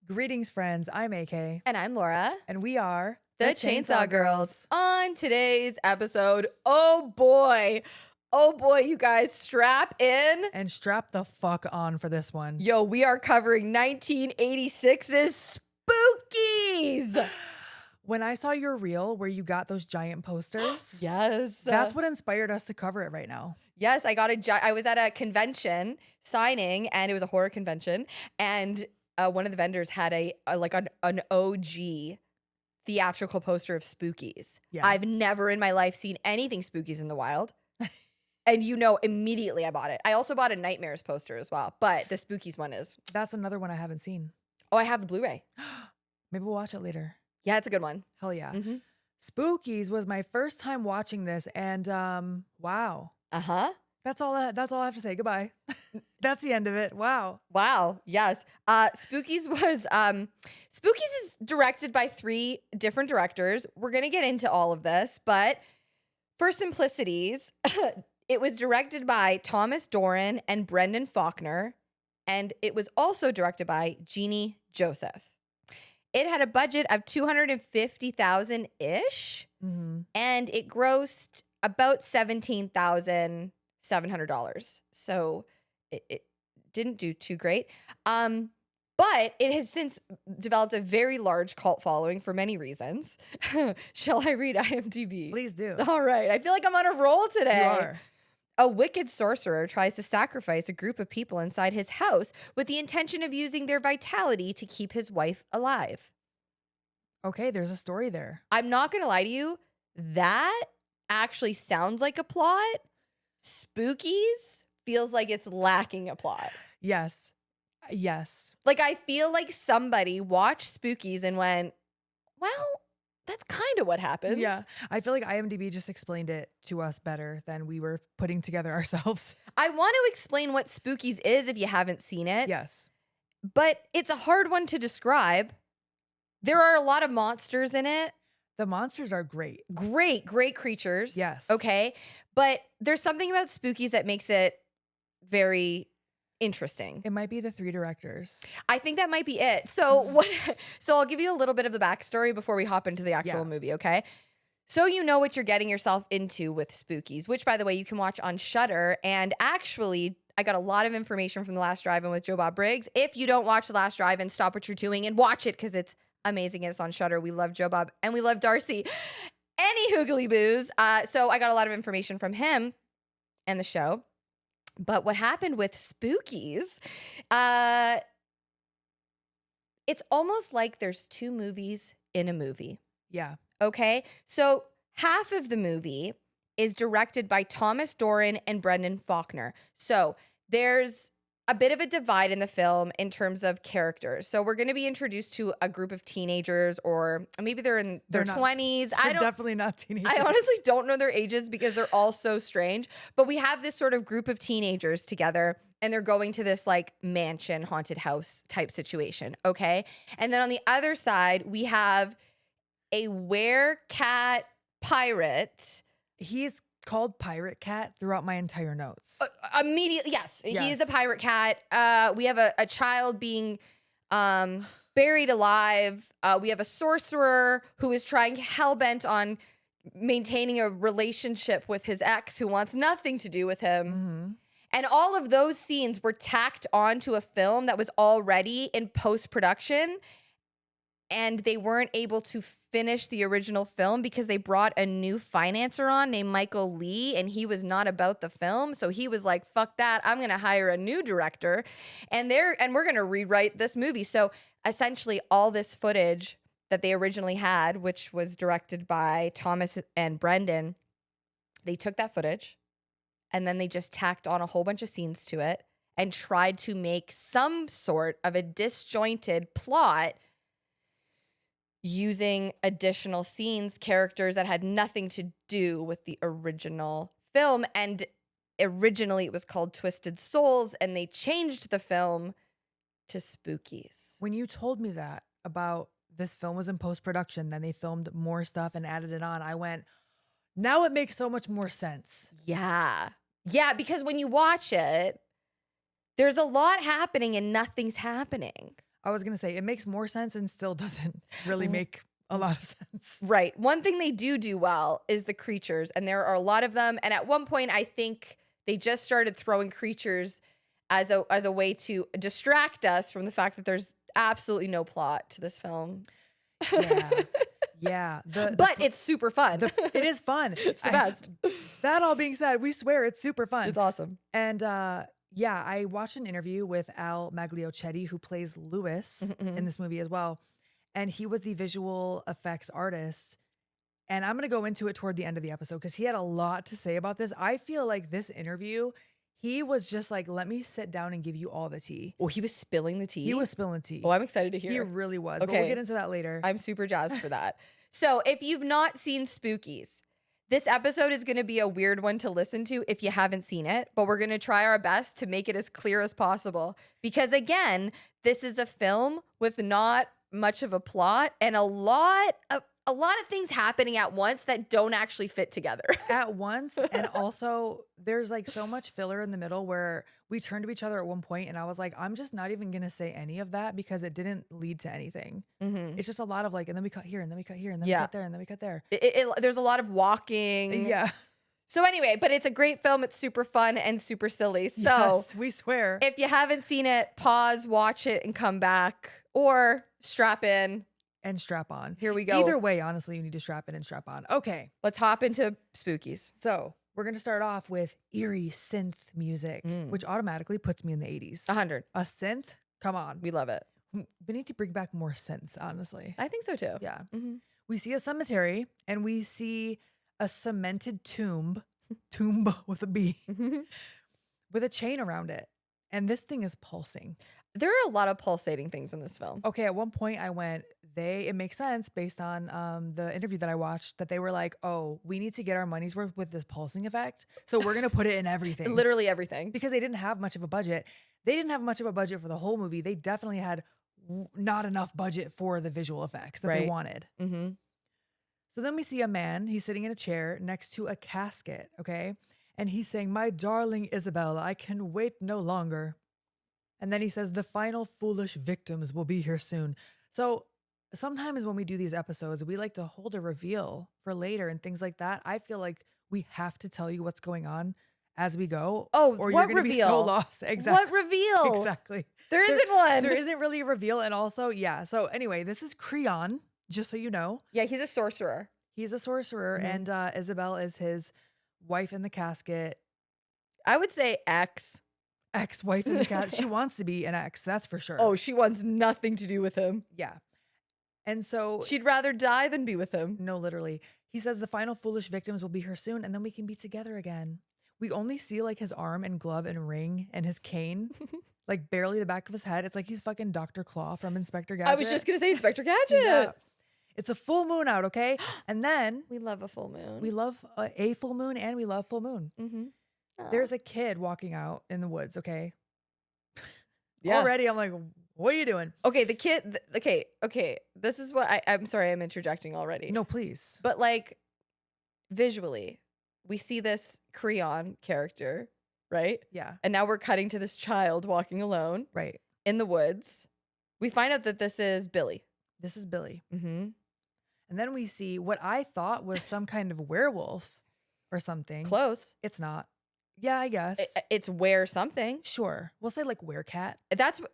Greetings, friends. I'm AK. And I'm Laura. And we are The Chainsaw Girls. On today's episode, oh boy, you guys, strap in. And strap the fuck on for this one. Yo, we are covering 1986's Spookies. When I saw your reel where you got those giant posters, Yes. that's what inspired us to cover it right now. Yes, I was at a convention signing, and it was a horror convention, and one of the vendors had an OG theatrical poster of Spookies. Yeah. I've never in my life seen anything Spookies in the wild. And immediately I bought it. I also bought a Nightmares poster as well, but the Spookies one is. That's another one I haven't seen. Oh, I have the Blu-ray. Maybe we'll watch it later. Yeah, it's a good one. Hell yeah. Mm-hmm. Spookies was my first time watching this, and wow. Uh-huh. That's all I have to say. Goodbye. That's the end of it. Wow. Wow. Yes. Spookies is directed by 3 different directors. We're going to get into all of this, but for simplicities, it was directed by Thomas Doran and Brendan Faulkner, and it was also directed by Jeannie Joseph. It had a budget of $250,000-ish, and it grossed about $17,700. So it didn't do too great. But it has since developed a very large cult following for many reasons. Shall I read IMDb? Please do. All right. I feel like I'm on a roll today. You are. A wicked sorcerer tries to sacrifice a group of people inside his house with the intention of using their vitality to keep his wife alive. Okay, there's a story there. I'm not going to lie to you. That actually sounds like a plot. Spookies feels like it's lacking a plot. Yes. Yes. Like, I feel like somebody watched Spookies and went, well, that's kind of what happens. Yeah. I feel like IMDb just explained it to us better than we were putting together ourselves. I want to explain what Spookies is if you haven't seen it. Yes. But it's a hard one to describe. There are a lot of monsters in it. The monsters are great. Great creatures. Yes. Okay. But there's something about Spookies that makes it very interesting. It might be the 3 directors. I think that might be it. So so I'll give you a little bit of the backstory before we hop into the actual movie, okay? So you know what you're getting yourself into with Spookies, which, by the way, you can watch on Shudder. And actually, I got a lot of information from The Last Drive-In with Joe Bob Briggs. If you don't watch The Last Drive-In, stop what you're doing and watch it, because it's amazing. It's on Shudder. We love Joe Bob and we love Darcy. Any hoogly boos. So I got a lot of information from him and the show. But what happened with Spookies, it's almost like there's 2 movies in a movie. Yeah. Okay? So half of the movie is directed by Thomas Doran and Brendan Faulkner. So there's a bit of a divide in the film in terms of characters. So we're going to be introduced to a group of teenagers, or maybe they're in their 20s. They're definitely not teenagers. I honestly don't know their ages because they're all so strange. But we have this sort of group of teenagers together, and they're going to this like mansion, haunted house type situation. Okay. And then on the other side, we have a werecat pirate. He's called Pirate Cat throughout my entire notes. Immediately, yes. He is a pirate cat. We have a child being buried alive. We have a sorcerer who is trying hellbent on maintaining a relationship with his ex who wants nothing to do with him. And all of those scenes were tacked onto a film that was already in post-production, and they weren't able to finish the original film because they brought a new financer on named Michael Lee, and he was not about the film. So he was like, fuck that. I'm going to hire a new director, and we're going to rewrite this movie. So essentially all this footage that they originally had, which was directed by Thomas and Brendan, they took that footage and then they just tacked on a whole bunch of scenes to it and tried to make some sort of a disjointed plot using additional scenes, characters that had nothing to do with the original film. And originally it was called Twisted Souls, and they changed the film to Spookies. When you told me that about this film was in post-production, then they filmed more stuff and added it on, I went, now it makes so much more sense. Yeah. Yeah, because when you watch it, there's a lot happening and nothing's happening. I was going to say it makes more sense and still doesn't really make a lot of sense. Right. One thing they do well is the creatures, and there are a lot of them. And at one point, I think they just started throwing creatures as a way to distract us from the fact that there's absolutely no plot to this film. Yeah. Yeah. But it's super fun. It is fun. It's the best. That all being said, we swear it's super fun. It's awesome. And yeah, I watched an interview with Al Magliochetti, who plays Lewis in this movie as well. And he was the visual effects artist. And I'm going to go into it toward the end of the episode because he had a lot to say about this. I feel like this interview, he was just like, let me sit down and give you all the tea. Oh, he was spilling the tea? He was spilling tea. Oh, I'm excited to hear. He really was. Okay. But we'll get into that later. I'm super jazzed for that. So if you've not seen Spookies, this episode is going to be a weird one to listen to if you haven't seen it, but we're going to try our best to make it as clear as possible. Because again, this is a film with not much of a plot and a lot of things happening at once that don't actually fit together. At once. And also there's like so much filler in the middle where we turned to each other at one point and I was like, I'm just not even going to say any of that because it didn't lead to anything. It's just a lot of like, and then we cut here and then we cut here and then we cut there and then we cut there. There's a lot of walking. Yeah. So anyway, but it's a great film. It's super fun and super silly. So yes, we swear. If you haven't seen it, pause, watch it, and come back. Or strap in. And strap on. Here we go. Either way, honestly, you need to strap in and strap on. Okay. Let's hop into Spookies. So we're going to start off with eerie synth music, which automatically puts me in the 80s. 100. A synth? Come on. We love it. We need to bring back more synths, honestly. I think so too. Yeah. We see a cemetery and we see a cemented tomb with a B, with a chain around it. And this thing is pulsing. There are a lot of pulsating things in this film. Okay, at one point I went, it makes sense based on the interview that I watched that they were like, oh, we need to get our money's worth with this pulsing effect. So we're going to put it in everything. Literally everything. Because they didn't have much of a budget. They didn't have much of a budget for the whole movie. They definitely had not enough budget for the visual effects that they wanted. So then we see a man, he's sitting in a chair next to a casket, okay? And he's saying, my darling Isabel, I can wait no longer. And then he says, the final foolish victims will be here soon. So sometimes when we do these episodes, we like to hold a reveal for later and things like that. I feel like we have to tell you what's going on as we go. Oh, or what you're going to be so lost. Exactly. What reveal? Exactly. There isn't one. There isn't really a reveal. And also, yeah. So anyway, this is Creon, just so you know. Yeah, he's a sorcerer. He's a sorcerer. And Isabel is his wife in the casket. I would say Ex-wife in the casket. She wants to be an ex, that's for sure. Oh, she wants nothing to do with him. Yeah. And so she'd rather die than be with him. No, literally. He says the final foolish victims will be here soon and then we can be together again. We only see like his arm and glove and ring and his cane, like barely the back of his head. It's like he's fucking Dr. Claw from Inspector Gadget. I was just going to say Inspector Gadget. Yeah. It's a full moon out, okay? And then we love a full moon. We love a full moon and we love full moon. There's a kid walking out in the woods, okay? Yeah. Already I'm like, what are you doing? Okay, the kid, okay. This is what I'm sorry, I'm interjecting already. No, please. But like visually, we see this Creon character, right? Yeah. And now we're cutting to this child walking alone. Right. In the woods. We find out that this is Billy. This is Billy. And then we see what I thought was some kind of werewolf or something. Close. It's not. Yeah, I guess. It's were something. Sure. We'll say like werecat.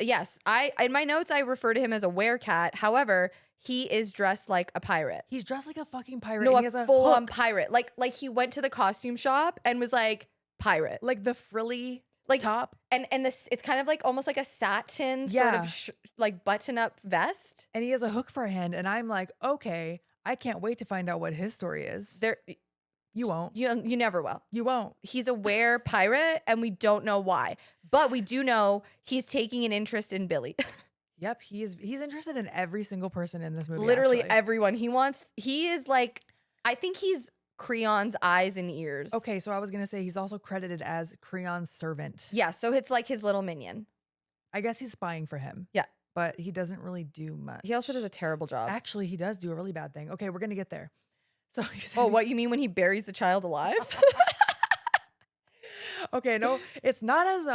Yes. In my notes, I refer to him as a werecat. However, he is dressed like a pirate. He's dressed like a fucking pirate. No, and he a has full-on pirate. Like he went to the costume shop and was like, pirate. Like the frilly like top. And this, it's kind of like almost like a satin sort of like button-up vest. And he has a hook for a hand. And I'm like, okay, I can't wait to find out what his story is. You won't. You never will. You won't. He's a were pirate and we don't know why. But we do know he's taking an interest in Billy. Yep. He's interested in every single person in this movie. Literally actually. Everyone. He is like, I think he's Creon's eyes and ears. Okay. So I was going to say he's also credited as Creon's servant. Yeah. So it's like his little minion. I guess he's spying for him. Yeah. But he doesn't really do much. He also does a terrible job. Actually, he does do a really bad thing. Okay. We're going to get there. So oh, what you mean when he buries the child alive? Okay, no, it's not as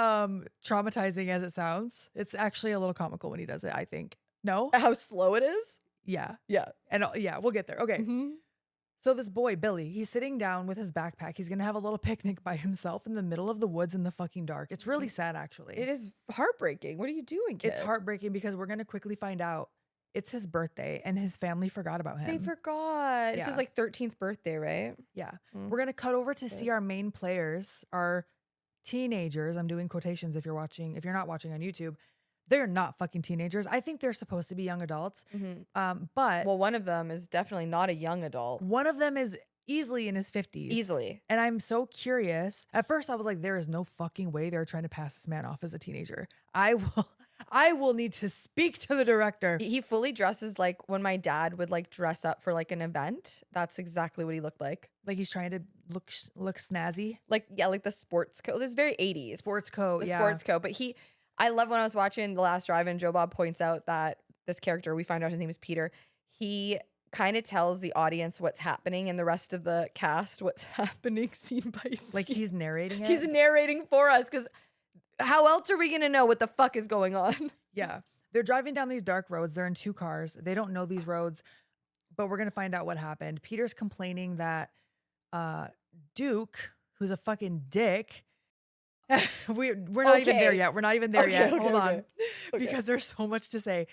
traumatizing as it sounds. It's actually a little comical when he does it, I think. No? How slow it is? Yeah. Yeah. And yeah, we'll get there. Okay. Mm-hmm. So this boy, Billy, he's sitting down with his backpack. He's going to have a little picnic by himself in the middle of the woods in the fucking dark. It's really sad, actually. It is heartbreaking. What are you doing, kid? It's heartbreaking because we're going to quickly find out it's his birthday and his family forgot about him. They forgot. It's his like 13th birthday, right? Yeah. We're going to cut over to see our main players, our teenagers. I'm doing quotations if you're watching. If you're not watching on YouTube, they're not fucking teenagers. I think they're supposed to be young adults. But well, one of them is definitely not a young adult. One of them is easily in his 50s. Easily. And I'm so curious. At first I was like, there is no fucking way they're trying to pass this man off as a teenager. I will need to speak to the director. He fully dresses like when my dad would like dress up for like an event. That's exactly what he looked like. Like he's trying to look snazzy. Like, yeah, like the sports coat. This is very 80s. Sports coat, the sports coat. But I love when I was watching The Last Drive-In, Joe Bob points out that this character, we find out his name is Peter, he kind of tells the audience what's happening and the rest of the cast what's happening scene by scene. Like he's narrating it? He's narrating for us because how else are we going to know what the fuck is going on? Yeah. They're driving down these dark roads. They're in 2 cars. They don't know these roads, but we're going to find out what happened. Peter's complaining that Duke, who's a fucking dick, we're not even there yet. We're not even there yet. Hold on. Because there's so much to say.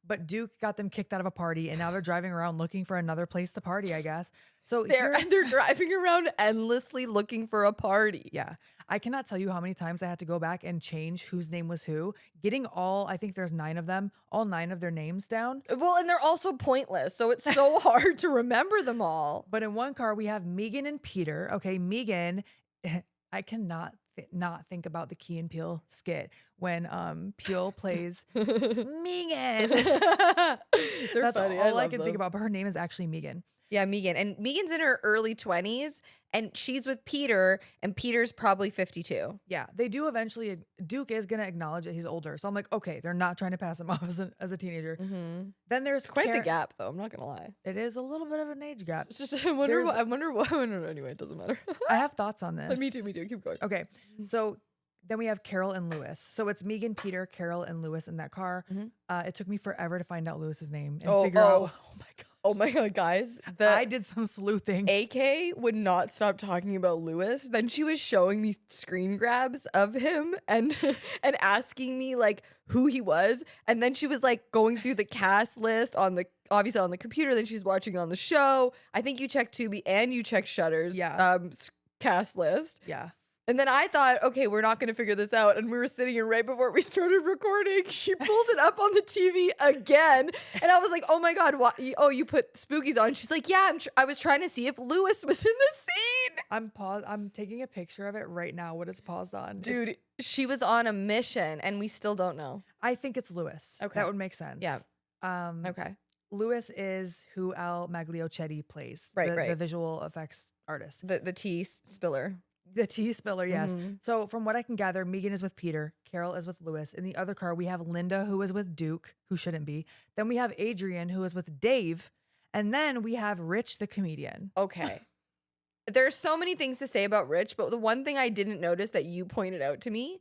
But Duke got them kicked out of a party and now they're driving around looking for another place to party, I guess. So they're driving around endlessly looking for a party. Yeah. I cannot tell you how many times I had to go back and change whose name was who. Getting I think there's 9 of them, all 9 of their names down. Well, and they're also pointless. So it's so hard to remember them all. But in one car, we have Megan and Peter. Okay, Megan, I cannot not think about the Key and Peele skit when Peele plays Megan. That's funny. all I can think about. But her name is actually Megan. Yeah, Megan. And Megan's in her early 20s and she's with Peter and Peter's probably 52. Yeah, they do eventually. Duke is going to acknowledge that he's older. So I'm like, okay, they're not trying to pass him off as a teenager. Then there's quite the gap though. I'm not going to lie. It is a little bit of an age gap. It's just, I wonder what. Anyway, it doesn't matter. I have thoughts on this. Me too. Keep going. Okay. So then we have Carol and Lewis. So it's Megan, Peter, Carol, and Lewis in that car. It took me forever to find out Lewis's name and figure out. Oh my god. Oh my god, guys. I did some sleuthing. AK would not stop talking about Lewis. Then she was showing me screen grabs of him and asking me like who he was. And then she was like going through the cast list obviously on the computer. Then she's watching on the show. I think you checked Tubi and you checked Shudder's cast list. Yeah. And then I thought, okay, we're not going to figure this out. And we were sitting here right before we started recording. She pulled it up on the TV again. And I was like, oh my God, what? Oh, you put Spookies on. She's like, yeah, I was trying to see if Lewis was in the scene. I'm taking a picture of it right now, what it's paused on. Dude, she was on a mission and we still don't know. I think it's Lewis. Okay. That would make sense. Yeah. Okay. Lewis is who Al Magliochetti plays. Right. The visual effects artist. The tea spiller. The tea spiller, yes. So from what I can gather, Megan is with Peter, Carol is with Lewis. In the other car, we have Linda, who is with Duke, who shouldn't be. Then we have Adrian, who is with Dave. And then we have Rich, the comedian. Okay. There's so many things to say about Rich, but the one thing I didn't notice that you pointed out to me,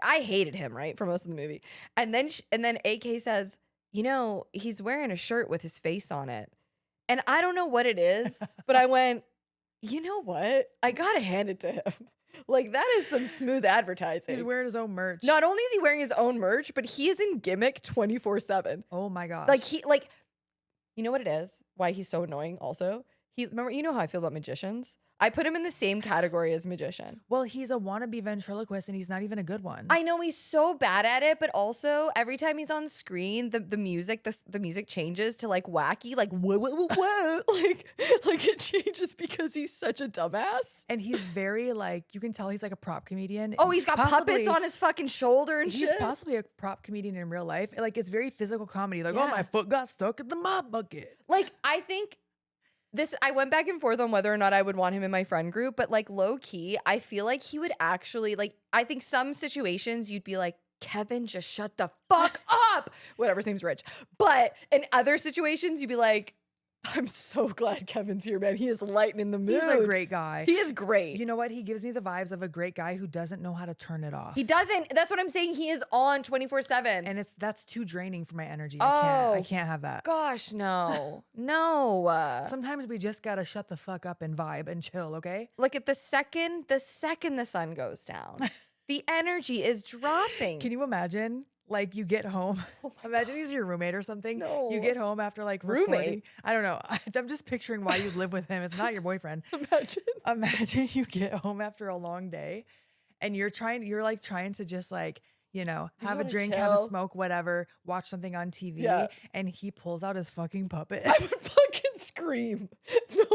I hated him, right, for most of the movie. And then AK says, you know, he's wearing a shirt with his face on it. And I don't know what it is, but I went, you know what? I gotta hand it to him. Like, that is some smooth advertising. He's wearing his own merch. Not only is he wearing his own merch, but he is in gimmick 24/7. Oh my gosh. You know what it is? Why he's so annoying also? Remember, you know how I feel about magicians? I put him in the same category as magician. Well, he's a wannabe ventriloquist and he's not even a good one. I know he's so bad at it, but also every time he's on screen, the music changes to like wacky, like whoa, like it changes because he's such a dumbass. And he's very like, you can tell he's like a prop comedian. Oh, he's got puppets on his fucking shoulder and shit. He's possibly a prop comedian in real life. Like, it's very physical comedy. Like, oh, my foot got stuck in the mop bucket. Like, I think I went back and forth on whether or not I would want him in my friend group, but like low key, I feel like he would actually I think some situations you'd be like, Kevin, just shut the fuck up. Whatever seems rich. But in other situations, you'd be like, I'm so glad Kevin's here, man. He is lightening the mood. He's a great guy. He is great. You know what? He gives me the vibes of a great guy who doesn't know how to turn it off. He doesn't. That's what I'm saying. He is on 24/7. And that's too draining for my energy. Oh, I can't have that. Gosh, no. No. Sometimes we just gotta shut the fuck up and vibe and chill, okay? Look at the second the sun goes down, the energy is dropping. Can you imagine? Like you get home. Oh imagine he's your roommate or something. No. You get home after like recording. Roommate? I don't know. I'm just picturing why you live with him. It's not your boyfriend. Imagine you get home after a long day and you're like trying to just like, you know, have a drink, have a smoke, whatever, watch something on TV. Yeah. And he pulls out his fucking puppet. I would fucking scream. No.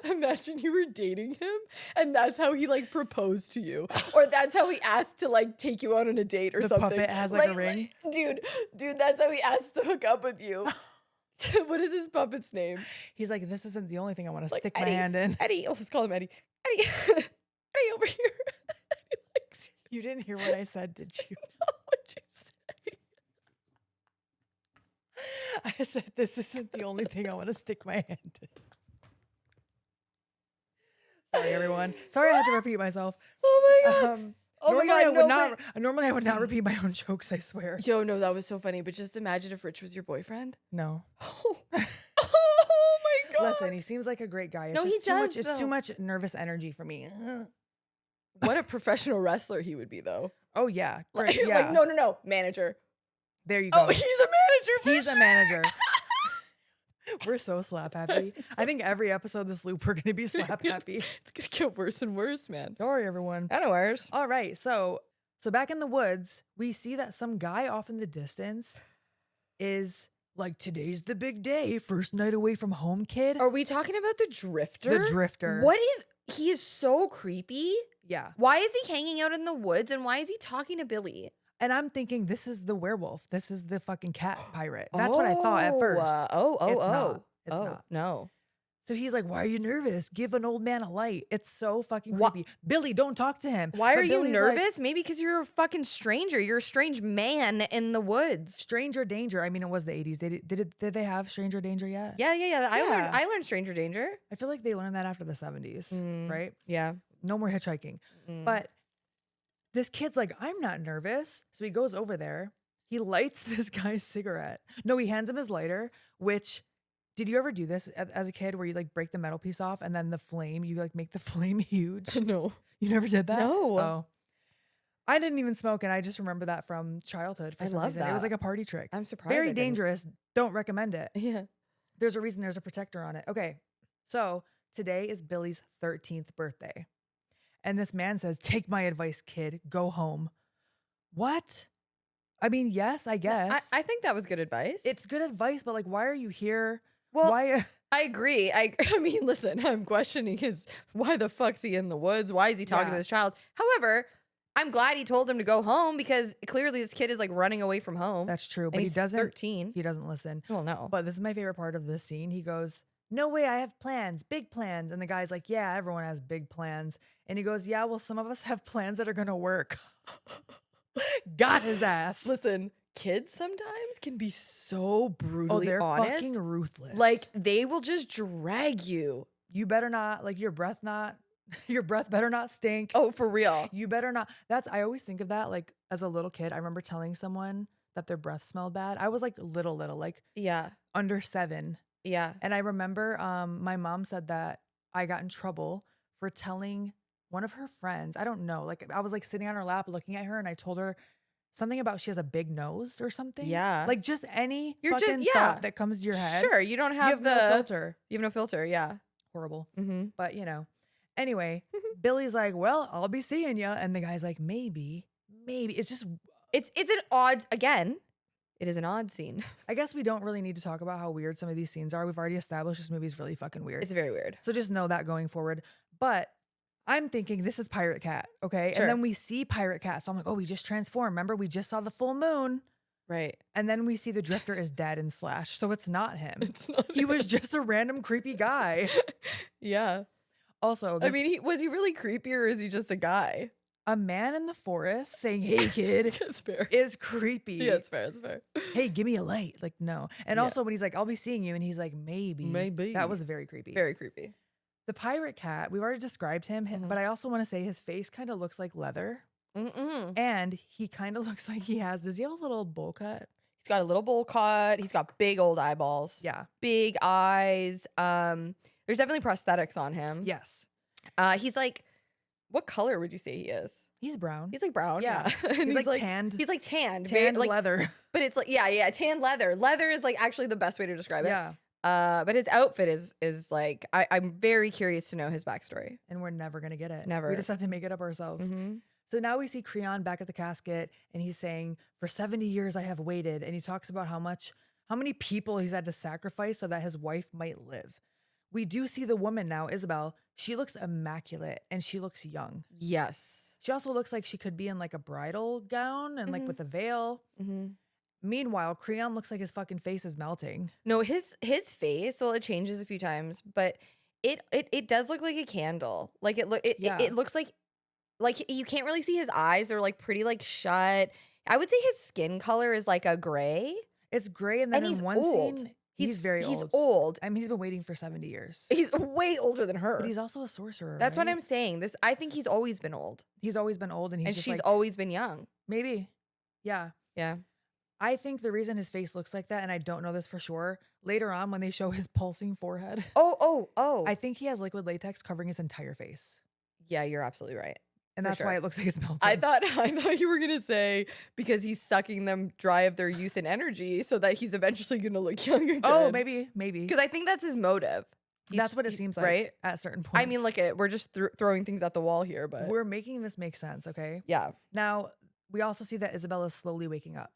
Imagine you were dating him and that's how he like proposed to you. Or that's how he asked to like take you out on a date or something. The puppet has like a ring. Dude, that's how he asked to hook up with you. What is his puppet's name? He's like, this isn't the only thing I want to like stick Eddie, my hand in. Eddie, let's call him Eddie. Eddie, Eddie over here. Eddie likes you. You didn't hear what I said, did you? No, what'd you say? I said, this isn't the only thing I want to stick my hand in. Sorry, everyone. Sorry I had to repeat myself. Oh my God. Normally I would not repeat my own jokes, I swear. Yo, no, that was so funny. But just imagine if Rich was your boyfriend. No. Oh my God. Listen, he seems like a great guy. No, he does. It's too much nervous energy for me. What a professional wrestler he would be, though. Oh, yeah. Like, no. Manager. There you go. Oh, he's a manager. He's a manager. We're so slap happy. I think every episode of this loop, we're going to be slap happy. It's going to get worse and worse, man. Sorry, everyone. I know worse. All right. So back in the woods, we see that some guy off in the distance is like, today's the big day. First night away from home, kid. Are we talking about the drifter? The drifter. He is so creepy. Yeah. Why is he hanging out in the woods and why is he talking to Billy? And I'm thinking, this is the werewolf. This is the fucking cat pirate. That's what I thought at first. It's not. No. So he's like, why are you nervous? Give an old man a light. It's so fucking creepy. Billy, don't talk to him. Why are you nervous? Like, maybe because you're a fucking stranger. You're a strange man in the woods. Stranger danger. I mean, it was the 80s. Did they have stranger danger yet? Yeah. I learned stranger danger. I feel like they learned that after the 70s, right? Yeah. No more hitchhiking. But this kid's like, I'm not nervous. So he goes over there. He lights this guy's cigarette. No, he hands him his lighter, which, did you ever do this as a kid where you like break the metal piece off and then the flame, you like make the flame huge? No. You never did that? No. Oh. I didn't even smoke and I just remember that from childhood for some reason. It was like a party trick. I'm surprised. Very dangerous. Don't recommend it. Yeah. There's a reason there's a protector on it. Okay. So today is Billy's 13th birthday. And this man says, take my advice, kid. Go home. What? I mean, yes, I guess. I think that was good advice. It's good advice, but like, why are you here? Well, why? I agree. I mean, listen, I'm questioning why the fuck's he in the woods? Why is he talking to this child? However, I'm glad he told him to go home because clearly this kid is like running away from home. That's true. But he doesn't. 13. He doesn't listen. Well, no. But this is my favorite part of this scene. He goes, no way, I have plans, big plans. And the guy's like, yeah, everyone has big plans. And he goes, yeah, well, some of us have plans that are going to work. Got his ass. Listen, kids sometimes can be so brutally honest. Fucking ruthless. Like, they will just drag you. You better not, like, your breath better not stink. Oh, for real. You better not. I always think of that, like, as a little kid. I remember telling someone that their breath smelled bad. I was like little, like, under 7. Yeah. And I remember my mom said that I got in trouble for telling one of her friends, I don't know, like I was like sitting on her lap looking at her and I told her something about she has a big nose or something. Yeah. Like just any thought that comes to your head. Sure. You don't have no filter. You have no filter. Yeah. Horrible. But you know, anyway, Billy's like, well, I'll be seeing you. And the guy's like, maybe. It's just. It's an odd, again. It is an odd scene. I guess we don't really need to talk about how weird some of these scenes are. We've already established this movie's really fucking weird. It's very weird. So just know that going forward. But I'm thinking this is Pirate Cat, okay? Sure. And then we see Pirate Cat. So I'm like, oh, we just transformed. Remember, we just saw the full moon. Right. And then we see the drifter is dead and slashed. So it's not him. It's not He was just a random creepy guy. Yeah. Also, I mean, was he really creepy or is he just a guy? A man in the forest saying, "Hey, kid," That's fair. is creepy. Yeah, it's fair. It's fair. Hey, give me a light. Like, no. And Yeah. also when he's like, "I'll be seeing you," and he's like, "Maybe." Maybe. That was very creepy. Very creepy. The pirate cat, we've already described him, but I also want to say his face kind of looks like leather. And he kind of looks like does he have a little bowl cut? He's got a little bowl cut. He's got big old eyeballs. Yeah. Big eyes. There's definitely prosthetics on him. Yes. He's like, what color would you say he is? He's brown. He's like brown. Yeah. He's like tanned. He's like tanned. Tanned like, leather. But it's like, yeah, tanned leather. Leather is like actually the best way to describe it. Yeah. But his outfit is like, I'm very curious to know his backstory. And we're never going to get it. Never. We just have to make it up ourselves. So now we see Creon back at the casket and he's saying, "For 70 years I have waited." And he talks about how many people he's had to sacrifice so that his wife might live. We do see the woman now, Isabel. She looks immaculate and she looks young. Yes. She also looks like she could be in like a bridal gown and like with a veil. Meanwhile, Creon looks like his fucking face is melting. No, his face, well, it changes a few times, but it does look like a candle. Like it looks like you can't really see his eyes. They're like pretty like shut. I would say his skin color is like a gray. It's gray, and then he's in one old. scene, he's very old. He's old. I mean, he's been waiting for 70 years. He's way older than her. But he's also a sorcerer. That's right? what I'm saying. I think he's always been old. He's always been old, and she's like, always been young. Maybe. Yeah. Yeah. I think the reason his face looks like that, and I don't know this for sure, later on when they show his pulsing forehead. Oh. I think he has liquid latex covering his entire face. Yeah, you're absolutely right. And that's why it looks like it's melting. I thought you were gonna say because he's sucking them dry of their youth and energy so that he's eventually gonna look young again. Oh, maybe. Because I think that's his motive. That's what it seems like, right? At certain points. I mean, we're just throwing things at the wall here, but we're making this make sense, okay? Yeah. Now, we also see that Isabella's slowly waking up.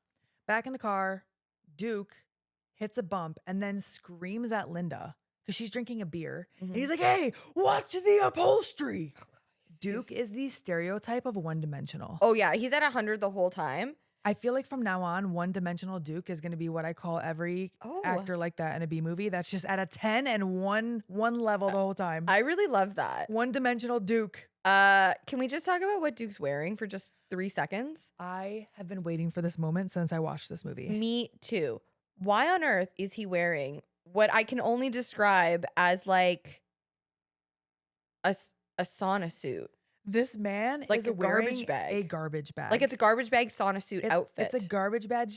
Back in the car, Duke hits a bump and then screams at Linda because she's drinking a beer. And he's like, "Hey, watch the upholstery." Duke is the stereotype of one-dimensional. Oh, yeah. He's at 100 the whole time. I feel like from now on, one-dimensional Duke is going to be what I call every actor like that in a B movie. That's just at a 10 and one level the whole time. I really love that. One-dimensional Duke. Can we just talk about what Duke's wearing for just 3 seconds? I have been waiting for this moment since I watched this movie. Me too. Why on earth is he wearing what I can only describe as like a sauna suit? This man like is a garbage bag. A garbage bag. Like it's a garbage bag sauna suit outfit. It's a garbage bag.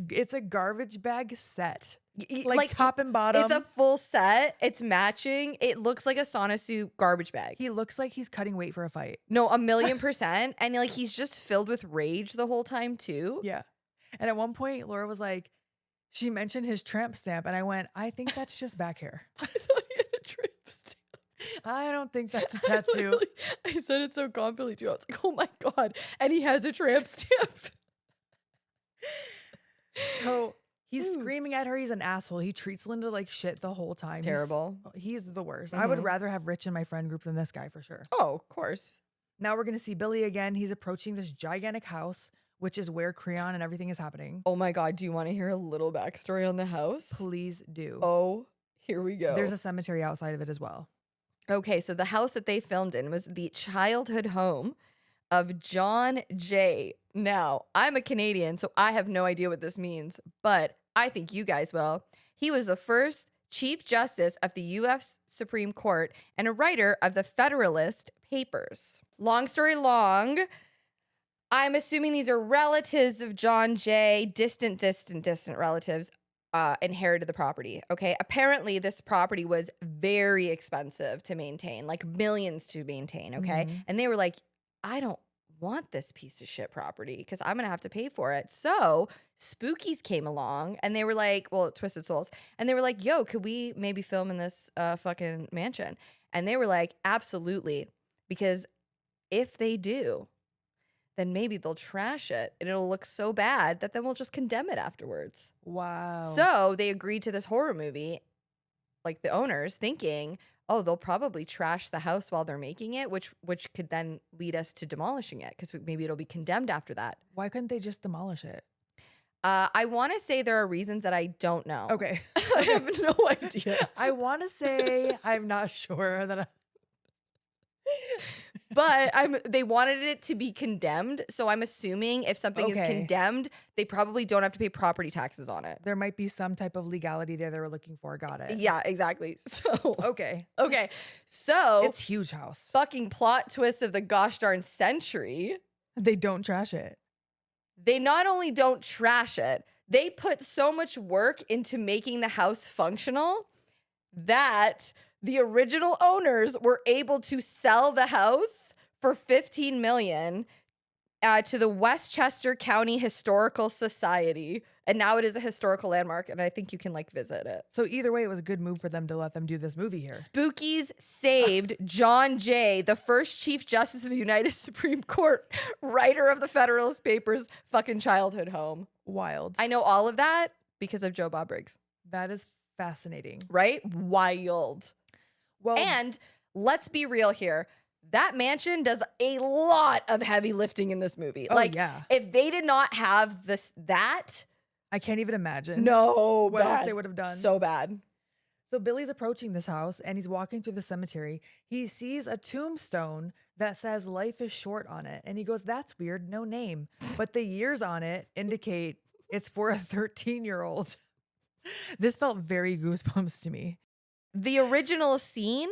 It's a garbage bag set. Like top and bottom. It's a full set. It's matching. It looks like a sauna suit garbage bag. He looks like he's cutting weight for a fight. No, 1,000,000%. And like he's just filled with rage the whole time too. Yeah. And at one point, Laura was like, she mentioned his tramp stamp, and I went, "I think that's just back hair." I thought he had a tramp stamp. I don't think that's a tattoo. I said it so confidently too. I was like, "Oh my God." And he has a tramp stamp. So he's screaming at her. He's an asshole. He treats Linda like shit the whole time. Terrible. He's the worst. I would rather have Rich in my friend group than this guy for sure. Oh, of course. Now we're going to see Billy again. He's approaching this gigantic house, which is where Creon and everything is happening. Oh my God. Do you want to hear a little backstory on the house? Please do. Oh, here we go. There's a cemetery outside of it as well. Okay, so the house that they filmed in was the childhood home of John Jay. Now, I'm a Canadian, so I have no idea what this means, but I think you guys will. He was the first Chief Justice of the U.S. Supreme Court and a writer of the Federalist Papers. Long story long, I'm assuming these are relatives of John Jay, distant relatives. Inherited the property. Okay. Apparently, this property was very expensive to maintain, like millions to maintain. Okay. And they were like, "I don't want this piece of shit property because I'm going to have to pay for it." So Spookies came along and they were like, well, Twisted Souls. And they were like, "Yo, could we maybe film in this fucking mansion?" And they were like, "Absolutely." Because if they do, then maybe they'll trash it and it'll look so bad that then we'll just condemn it afterwards. Wow. So they agreed to this horror movie, like the owners, thinking, oh, they'll probably trash the house while they're making it, which could then lead us to demolishing it because maybe it'll be condemned after that. Why couldn't they just demolish it? I want to say there are reasons that I don't know. Okay. I have no idea. I want to say I'm not sure that But they wanted it to be condemned. So I'm assuming if something is condemned, they probably don't have to pay property taxes on it. There might be some type of legality there they were looking for. Got it. Yeah, exactly. So okay. So it's huge house. Fucking plot twist of the gosh darn century. They don't trash it. They not only don't trash it, they put so much work into making the house functional that the original owners were able to sell the house for $15 million to the Westchester County Historical Society. And now it is a historical landmark, and I think you can like visit it. So either way, it was a good move for them to let them do this movie here. Spookies saved John Jay, the first Chief Justice of the United Supreme Court, writer of the Federalist Papers, fucking childhood home. Wild. I know all of that because of Joe Bob Briggs. That is fascinating. Right? Wild. Well, and let's be real here. That mansion does a lot of heavy lifting in this movie. Oh, like, yeah. if they did not have that, I can't even imagine. No, what else they would have done. So bad. So Billy's approaching this house and he's walking through the cemetery. He sees a tombstone that says life is short on it. And he goes, that's weird, no name. But the years on it indicate it's for a 13-year-old. This felt very Goosebumps to me. The original scene,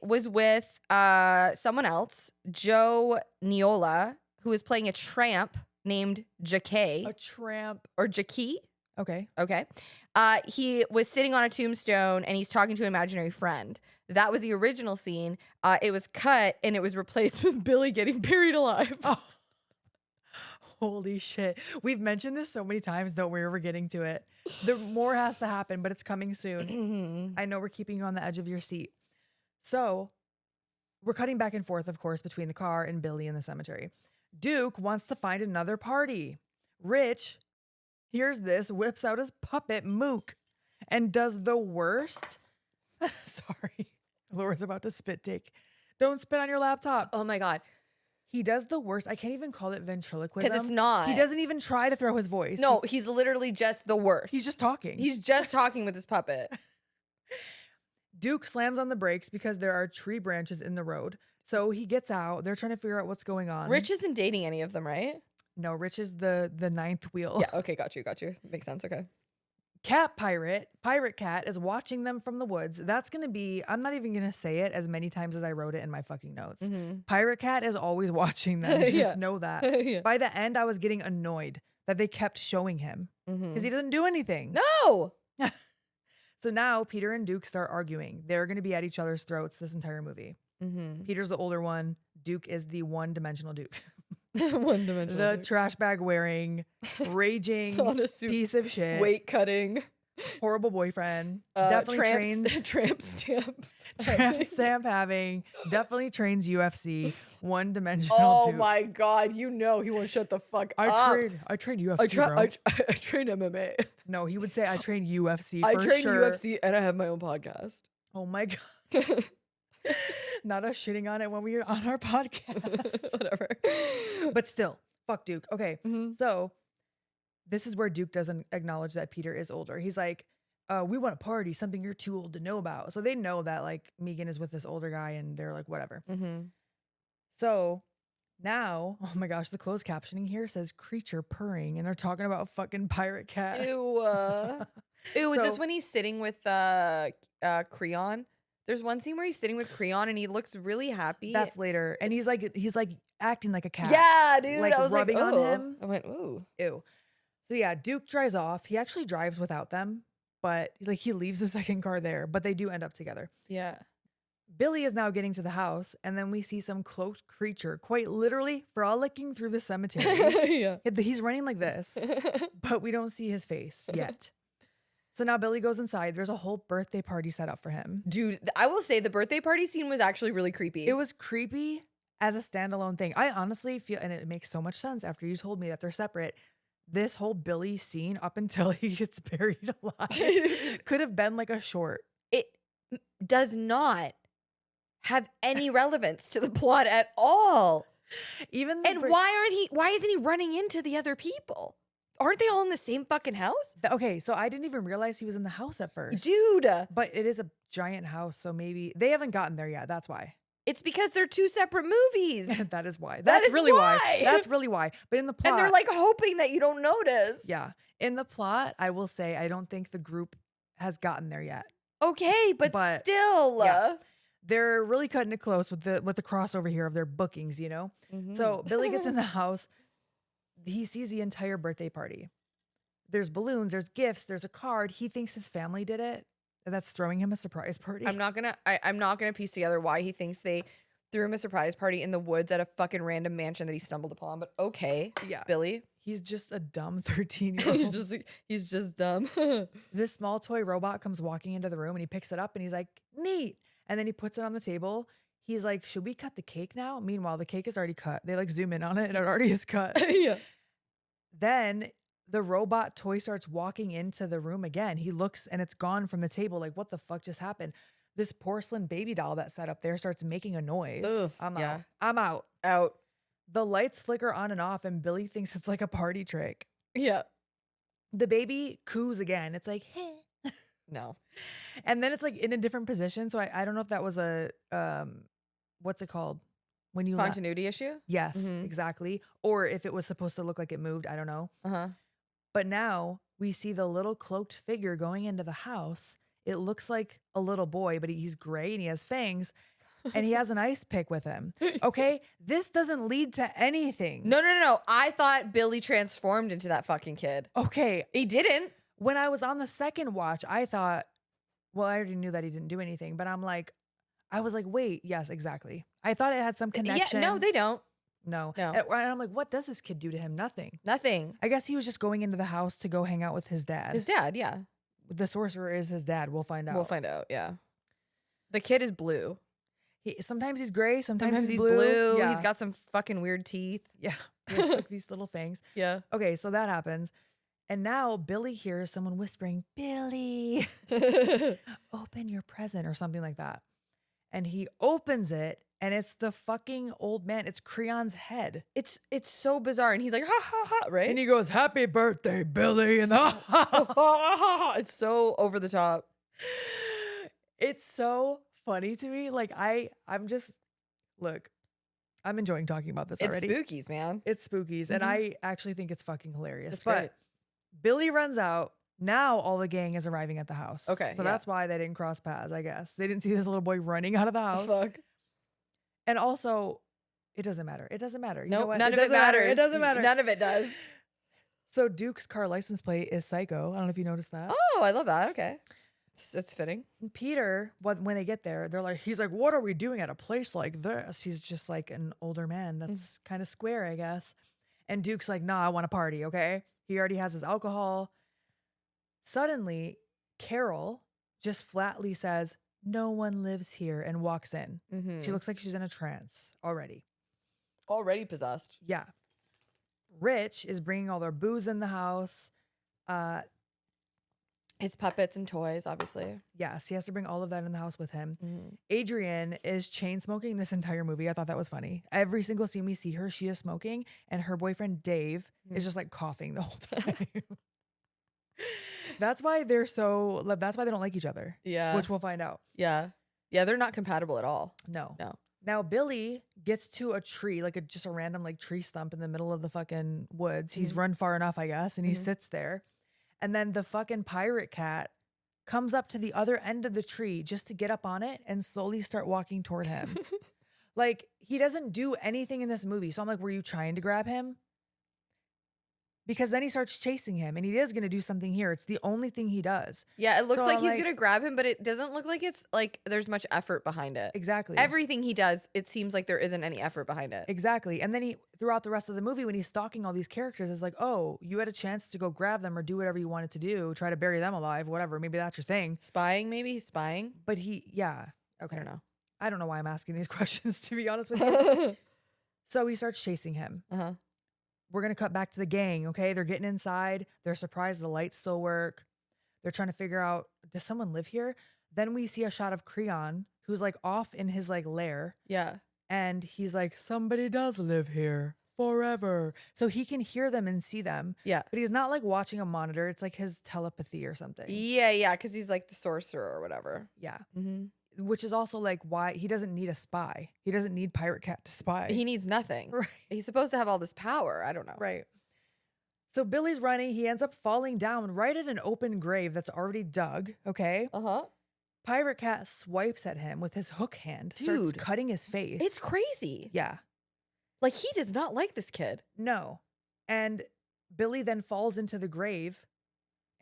was with someone else, Joe Niola, who was playing a tramp named Jackie. A tramp. Or Jackie. Okay. He was sitting on a tombstone and he's talking to an imaginary friend. That was the original scene. It was cut and it was replaced with Billy getting buried alive. Oh. Holy shit. We've mentioned this so many times. Don't worry, we're getting to it. The more has to happen, but it's coming soon. Mm-hmm. I know we're keeping you on the edge of your seat. So we're cutting back and forth, of course, between the car and Billy in the cemetery. Duke wants to find another party. Rich hears this, whips out his puppet, Mook, and does the worst. Sorry. Laura's about to spit take. Don't spit on your laptop. Oh my God. He does the worst. I can't even call it ventriloquism. Because it's not. He doesn't even try to throw his voice. No, he's literally just the worst. He's just talking. He's just talking with his puppet. Duke slams on the brakes because there are tree branches in the road. So he gets out. They're trying to figure out what's going on. Rich isn't dating any of them, right? No, Rich is the ninth wheel. Yeah, okay, got you. Makes sense, okay. Pirate Cat is watching them from the woods. That's going to be, I'm not even going to say it as many times as I wrote it in my fucking notes. Mm-hmm. Pirate Cat is always watching them. Just know that. Yeah. By the end, I was getting annoyed that they kept showing him because he doesn't do anything. No. So now Peter and Duke start arguing. They're going to be at each other's throats this entire movie. Mm-hmm. Peter's the older one. Duke is the one-dimensional Duke. One-dimensional The Duke. trash bag wearing, raging piece of shit. Weight cutting. Horrible boyfriend. Definitely tramp stamp. Tramp stamp having. Definitely trains UFC. One-dimensional Oh Duke. my God. You know he won't shut the fuck up. I train UFC, bro. I train MMA. No, he would say I train UFC I for train sure. UFC and I have my own podcast. Oh my God. Not us shitting on it when we are on our podcast. Whatever. But still, fuck Duke. Okay, Mm-hmm. so this is where Duke doesn't acknowledge that Peter is older. He's like, we want a party, something you're too old to know about. So they know that like Megan is with this older guy and they're like, whatever. Mm-hmm. So now, oh my gosh, the closed captioning here says creature purring and they're talking about fucking Pirate Cat. Ew. Ew, is this when he's sitting with Creon? There's one scene where he's sitting with Creon and he looks really happy. That's later. And he's like acting like a cat. Yeah, dude. Like I was rubbing like, on him. I went, ooh. Ew. So yeah, Duke drives off. He actually drives without them, but like he leaves the second car there, but they do end up together. Yeah. Billy is now getting to the house, and then we see some cloaked creature, quite literally frolicking through the cemetery. Yeah. He's running like this, but we don't see his face yet. So now Billy goes inside. There's a whole birthday party set up for him. Dude, I will say the birthday party scene was actually really creepy. It was creepy as a standalone thing. I honestly feel, and it makes so much sense after you told me that they're separate, this whole Billy scene up until he gets buried alive could have been like a short. It does not have any relevance to the plot at all. Why isn't he running into the other people? Aren't they all in the same fucking house? Okay, so I didn't even realize he was in the house at first. Dude. But it is a giant house, so maybe they haven't gotten there yet. That's why. It's because they're two separate movies. That is why. That That's is really why. why. That's really why. But in the plot, And they're like hoping that you don't notice. yeah. In the plot, I will say I don't think the group has gotten there yet. Okay, but still. Yeah. They're really cutting it close with the crossover here of their bookings, you know? So Billy gets in the house. He sees the entire birthday party. There's balloons, there's gifts, there's a card. He thinks his family did it. And that's throwing him a surprise party. I'm not gonna piece together why he thinks they threw him a surprise party in the woods at a fucking random mansion that he stumbled upon. But okay, yeah, Billy. He's just a dumb 13-year-old. he's just dumb. This small toy robot comes walking into the room and he picks it up and he's like, neat. And then he puts it on the table. He's like, should we cut the cake now? Meanwhile, the cake is already cut. They like zoom in on it and it already is cut. Yeah. Then the robot toy starts walking into the room again. He looks and it's gone from the table. Like, what the fuck just happened? This porcelain baby doll that sat up there starts making a noise. Ugh, I'm yeah. out. I'm out. Out. The lights flicker on and off and Billy thinks it's like a party trick. Yeah. The baby coos again. It's like, hey. No. And then it's like in a different position. So I don't know if that was a, what's it called? When you continuity issue? Yes, exactly. Or if it was supposed to look like it moved. I don't know. But now we see the little cloaked figure going into the house. It looks like a little boy, but he's gray and he has fangs and he has an ice pick with him. Okay. This doesn't lead to anything. No. I thought Billy transformed into that fucking kid. Okay. He didn't. When I was on the second watch, I thought, well, I already knew that he didn't do anything, but I was like, wait, yes, exactly. I thought it had some connection. Yeah, no, they don't. No. And I'm like, what does this kid do to him? Nothing. I guess he was just going into the house to go hang out with his dad. His dad, yeah. The sorcerer is his dad. We'll find out. Yeah. The kid is blue. Sometimes he's gray, sometimes he's blue. Yeah. He's got some fucking weird teeth. Yeah. He has like these little things. Yeah. Okay, so that happens. And now Billy hears someone whispering, Billy, open your present or something like that. And he opens it and it's the fucking old man. It's Creon's head. It's so bizarre. And he's like, ha ha ha, right? And he goes, happy birthday, Billy. And it's so over the top. It's so funny to me. Like I'm just, look, I'm enjoying talking about this already. It's Spookies, man. It's Spookies. And I actually think it's fucking hilarious. It's great. Billy runs out. Now all the gang is arriving at the house. Okay. So that's why they didn't cross paths, I guess. They didn't see this little boy running out of the house. Fuck. And also, it doesn't matter. It doesn't matter. You know what? None of it matters. It doesn't matter. None of it does. So Duke's car license plate is Psycho. I don't know if you noticed that. Oh, I love that. Okay. It's fitting. And Peter, when they get there, he's like, what are we doing at a place like this? He's just like an older man that's kind of square, I guess. And Duke's like, nah, I want to party, okay? He already has his alcohol. Suddenly, Carol just flatly says, no one lives here, and walks in. She looks like she's in a trance already. Already possessed. Yeah. Rich is bringing all their booze in the house. His puppets and toys, obviously. Yes, he has to bring all of that in the house with him. Adrian is chain smoking this entire movie. I thought that was funny. Every single scene we see her, she is smoking, and her boyfriend Dave is just like coughing the whole time. That's why they don't like each other. Yeah. Which we'll find out. Yeah. Yeah, they're not compatible at all. No. Now Billy gets to a tree, like just a random like tree stump in the middle of the fucking woods. He's run far enough, I guess, and he sits there. And then the fucking pirate cat comes up to the other end of the tree just to get up on it and slowly start walking toward him. Like, he doesn't do anything in this movie. So I'm like, were you trying to grab him? Because then he starts chasing him and he is going to do something here. It's the only thing he does. Yeah, it looks like he's going to grab him, but it doesn't look like it's like there's much effort behind it. Exactly. Everything he does, it seems like there isn't any effort behind it. Exactly. And then he, throughout the rest of the movie, when he's stalking all these characters, is like, oh, you had a chance to go grab them or do whatever you wanted to do, try to bury them alive, whatever. Maybe that's your thing. Spying, maybe he's spying. But yeah. Okay. I don't know. I don't know why I'm asking these questions, to be honest with you. So he starts chasing him. We're going to cut back to the gang, okay? They're getting inside. They're surprised the lights still work. They're trying to figure out, does someone live here? Then we see a shot of Creon, who's like off in his like lair. Yeah. And he's like, somebody does live here forever. So he can hear them and see them. Yeah. But he's not like watching a monitor. It's like his telepathy or something. Yeah, because he's like the sorcerer or whatever. Yeah. which is also like why he doesn't need a spy. He doesn't need Pirate Cat to spy. He needs nothing. Right. He's supposed to have all this power. I don't know. Right. So Billy's running. He ends up falling down right at an open grave that's already dug. Okay. Pirate Cat swipes at him with his hook hand, starts cutting his face. It's crazy. Yeah. Like, he does not like this kid. No. And Billy then falls into the grave.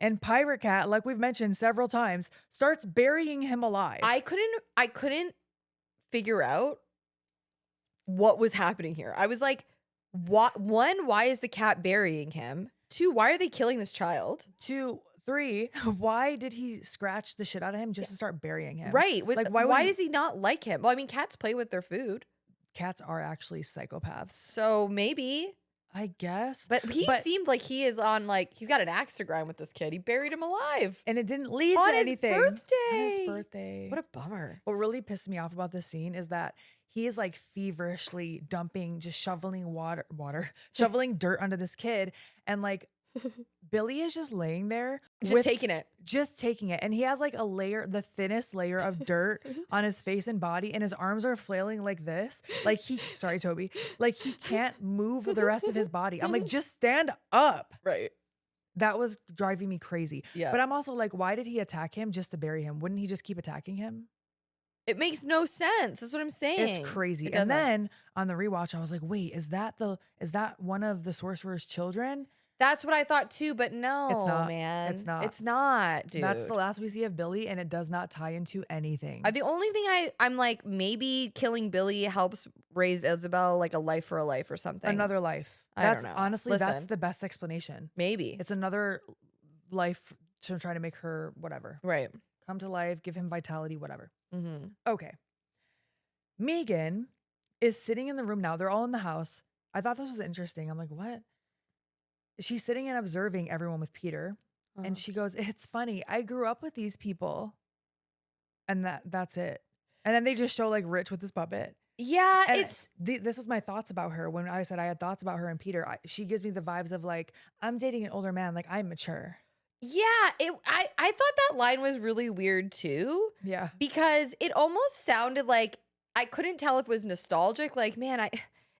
And Pirate Cat, like we've mentioned several times, starts burying him alive. I couldn't figure out what was happening here. I was like, one, why is the cat burying him? 2, why are they killing this child? 2, 3, why did he scratch the shit out of him just to start burying him? Right. Like, why does he not like him? Well, I mean, cats play with their food. Cats are actually psychopaths. So maybe. I guess. But he seemed like he is on, like, he's got an axe to grind with this kid. He buried him alive. And it didn't lead on to anything. On his birthday. What a bummer. What really pissed me off about this scene is that he is like feverishly dumping, just shoveling shoveling dirt onto this kid. And like Billy is just laying there. Just taking it. And he has like a layer, the thinnest layer of dirt on his face and body. And his arms are flailing like this. Like sorry, Toby. Like he can't move the rest of his body. I'm like, just stand up. Right. That was driving me crazy. Yeah. But I'm also like, why did he attack him just to bury him? Wouldn't he just keep attacking him? It makes no sense. That's what I'm saying. It's crazy. And then on the rewatch, I was like, wait, is that one of the sorcerer's children? That's what I thought too, but no, it's not, man. It's not. It's not, dude. That's the last we see of Billy, and it does not tie into anything. The only thing I'm like, maybe killing Billy helps raise Isabel like a life for a life or something. Another life. I don't know. Honestly, that's the best explanation. Maybe. It's another life to try to make her whatever. Right. Come to life, give him vitality, whatever. Okay. Megan is sitting in the room now. They're all in the house. I thought this was interesting. I'm like, what? She's sitting and observing everyone with Peter. And she goes, it's funny. I grew up with these people. And that's it. And then they just show like Rich with his puppet. Yeah, and this was my thoughts about her. When I said I had thoughts about her and Peter, she gives me the vibes of like, I'm dating an older man. Like, I'm mature. Yeah, I thought that line was really weird too. Yeah. Because it almost sounded like, I couldn't tell if it was nostalgic. Like, man,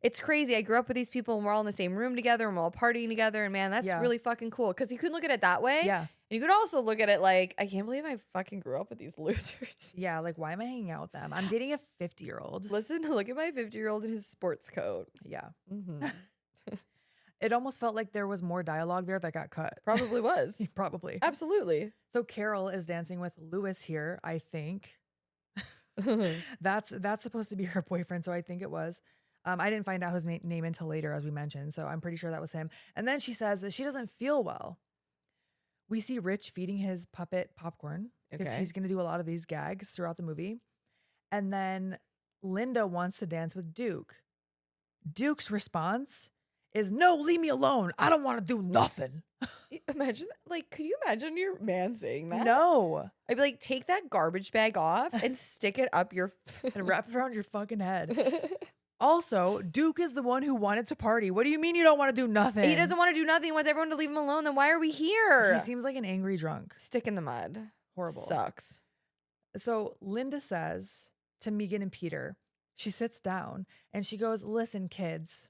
it's crazy. I grew up with these people and we're all in the same room together and we're all partying together. And man, that's really fucking cool. Because you could look at it that way. Yeah. And you could also look at it like, I can't believe I fucking grew up with these losers. Yeah, like, why am I hanging out with them? I'm dating a 50-year-old. Listen, look at my 50-year-old in his sports coat. Yeah. It almost felt like there was more dialogue there that got cut. Probably was. Probably. Absolutely. So Carol is dancing with Lewis here, I think. That's supposed to be her boyfriend, so I think it was. I didn't find out his name until later, as we mentioned, so I'm pretty sure that was him. And then she says that she doesn't feel well. We see Rich feeding his puppet popcorn because he's going to do a lot of these gags throughout the movie. And then Linda wants to dance with Duke. Duke's response is, no, leave me alone. I don't want to do nothing. Imagine that. Like, could you imagine your man saying that? No. I'd be like, take that garbage bag off and stick it up your and wrap it around your fucking head. Also, Duke is the one who wanted to party. What do you mean you don't want to do nothing? He doesn't want to do nothing. He wants everyone to leave him alone. Then why are we here? He seems like an angry drunk. Stick in the mud. Horrible. Sucks. So Linda says to Megan and Peter, she sits down and she goes, listen, kids,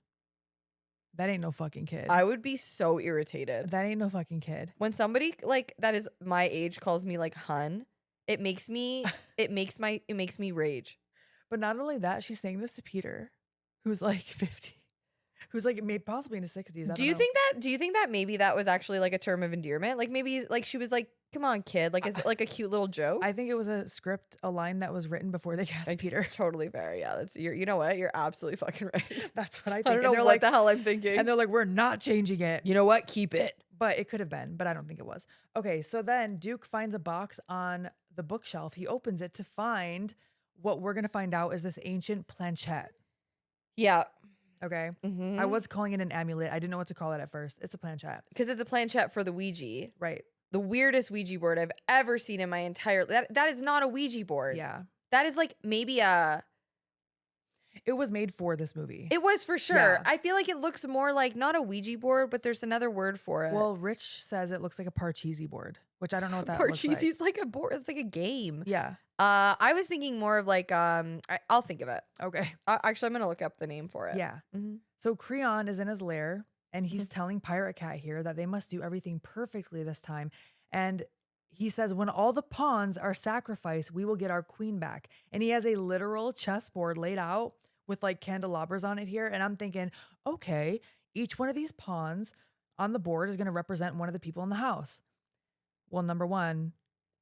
that ain't no fucking kid. I would be so irritated. That ain't no fucking kid. When somebody like that is my age calls me like hun, it makes me rage. But not only that, she's saying this to Peter, who's like 50, who's like possibly in his 60s. Do you think that maybe that was actually like a term of endearment? Like maybe like she was like, come on, kid. Like, is it like a cute little joke? I think it was a line that was written before they cast Peter. It's totally fair. Yeah, you know what? You're absolutely fucking right. That's what I think. I don't know what the hell I'm thinking. And they're like, we're not changing it. You know what? Keep it. But it could have been, but I don't think it was. Okay, so then Duke finds a box on the bookshelf. He opens it to find what we're going to find out is this ancient planchette. Yeah. Okay. I was calling it an amulet. I didn't know what to call it at first. It's a planchette. Because it's a planchette for the Ouija. Right. The weirdest Ouija board I've ever seen in my entire... That is not a Ouija board. Yeah. That is like maybe a... It was made for this movie. It was for sure. Yeah. I feel like it looks more like not a Ouija board, but there's another word for it. Well, Rich says it looks like a Parcheesi board, which I don't know what that looks like. Parcheesi's like a board. It's like a game. Yeah. I was thinking more of like I'll think of it. Okay. Actually, I'm gonna look up the name for it. Yeah. Mm-hmm. So Creon is in his lair, and he's telling Pirate Cat here that they must do everything perfectly this time. And he says, when all the pawns are sacrificed, we will get our queen back. And he has a literal chessboard laid out with like candelabras on it here. And I'm thinking, okay, each one of these pawns on the board is going to represent one of the people in the house. Well, number one,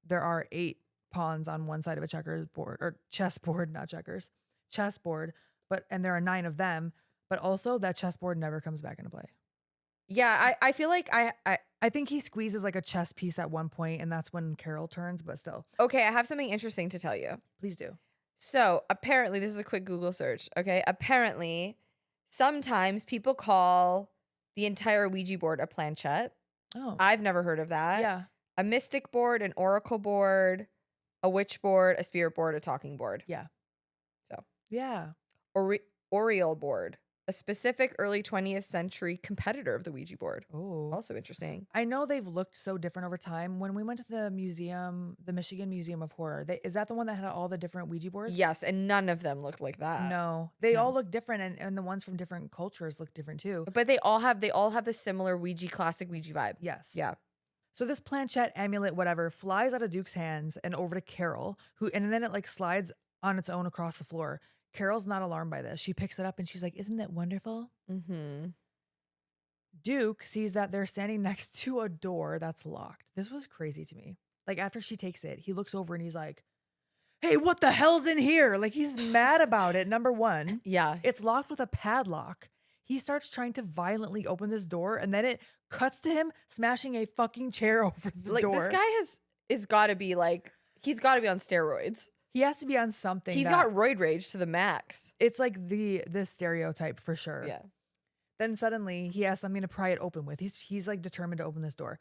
there are 8 pawns on one side of a checkers board, or chessboard, not checkers, chessboard. And there are 9 of them. But also that chessboard never comes back into play. Yeah, I feel like I think he squeezes like a chess piece at one point, and that's when Carol turns, but still. Okay, I have something interesting to tell you. Please do. So apparently, this is a quick Google search. Okay, apparently, sometimes people call the entire Ouija board a planchette. Oh. I've never heard of that. Yeah. A mystic board, an oracle board, a witch board, a spirit board, a talking board. Yeah. So. Yeah. Oriole board. A specific early 20th century competitor of the Ouija board. Oh. Also interesting. I know they've looked so different over time. When we went to the museum, the Michigan Museum of Horror, is that the one that had all the different Ouija boards? Yes, and none of them looked like that. No. They all look different, and the ones from different cultures look different too. But they all have the similar classic Ouija vibe. Yes. Yeah. So this planchette, amulet, whatever, flies out of Duke's hands and over to Carol, and then it like slides on its own across the floor. Carol's not alarmed by this. She picks it up and she's like, isn't it wonderful? Mm-hmm. Duke sees that they're standing next to a door that's locked. This was crazy to me. Like after she takes it, he looks over and he's like, hey, what the hell's in here? Like he's mad about it. Number one. Yeah. It's locked with a padlock. He starts trying to violently open this door, and then it cuts to him smashing a fucking chair over the door. Like this guy is got to be like, he's got to be on steroids. He has to be on something. He's got roid rage to the max. It's like the stereotype for sure. Yeah. Then suddenly he has something to pry it open with. He's like determined to open this door.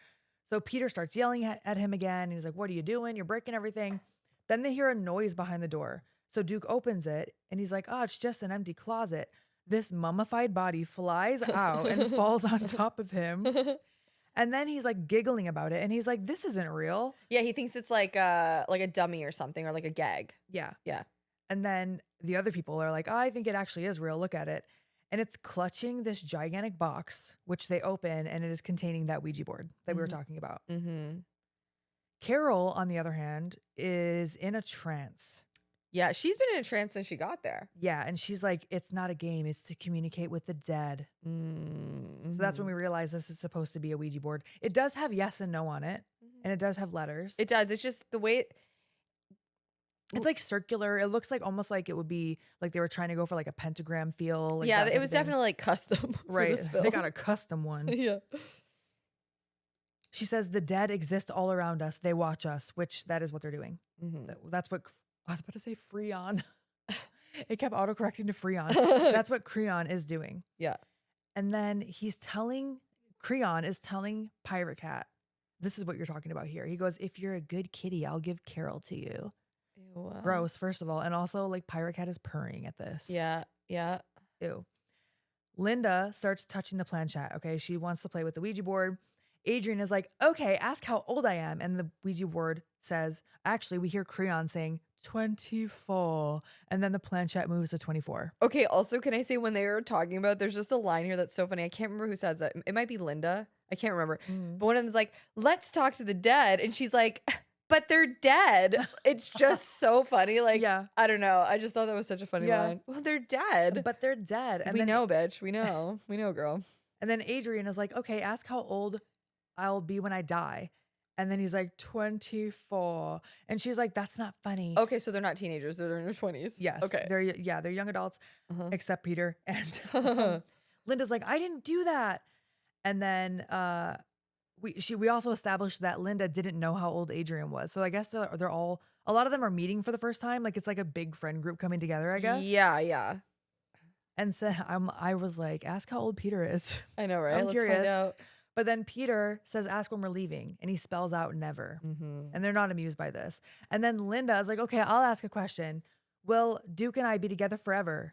So Peter starts yelling at him again. He's like, what are you doing? You're breaking everything. Then they hear a noise behind the door. So Duke opens it and he's like, oh, it's just an empty closet. This mummified body flies out and falls on top of him. And then he's like giggling about it. And he's like, this isn't real. Yeah, he thinks it's like a dummy or something, or like a gag. Yeah. Yeah. And then the other people are like, oh, I think it actually is real. Look at it. And it's clutching this gigantic box, which they open, and it is containing that Ouija board that we were talking about. Mm-hmm. Carol, on the other hand, is in a trance. Yeah, she's been in a trance since she got there. Yeah, and she's like, it's not a game. It's to communicate with the dead. Mm-hmm. So that's when we realize this is supposed to be a Ouija board. It does have yes and no on it, and it does have letters. It does. It's just the way it's like circular. It looks like almost like it would be like they were trying to go for like a pentagram feel. Like yeah, it was definitely like custom. Right. For this film. They got a custom one. Yeah. She says the dead exist all around us. They watch us, which that is what they're doing. Mm-hmm. That's what I was about to say. Freon. It kept autocorrecting to Freon. That's what Creon is doing. Yeah. And then Creon is telling Pirate Cat, this is what you're talking about here. He goes, if you're a good kitty, I'll give Carol to you. Ew. Gross, first of all. And also, like, Pirate Cat is purring at this. Yeah. Yeah. Ew. Linda starts touching the planchette. Okay. She wants to play with the Ouija board. Adrian is like, okay, ask how old I am. And the Ouija board says, actually, we hear Creon saying 24. And then the planchette moves to 24. Okay. Also, can I say when they were talking about, there's just a line here that's so funny. I can't remember who says that. It might be Linda. I can't remember. But one of them's like, let's talk to the dead. And she's like, but they're dead. It's just so funny. Like, Yeah. I don't know. I just thought that was such a funny line. Well, they're dead. But they're dead. And we then, know, bitch. We know. We know, girl. And then Adrian is like, okay, ask how old I'll be when I die. And then he's like, 24. And she's like, that's not funny. Okay, so they're not teenagers. They're in their 20s. Yes. Okay. They're young adults, except Peter. And Linda's like, I didn't do that. And then we also established that Linda didn't know how old Adrian was. So I guess they're all, a lot of them are meeting for the first time. Like it's like a big friend group coming together, I guess. Yeah, yeah. And so I was like, ask how old Peter is. I know, right? I'm Let's curious. find out. But then Peter says, ask when we're leaving. And he spells out never. And they're not amused by this. And then Linda is like, okay, I'll ask a question. Will Duke and I be together forever?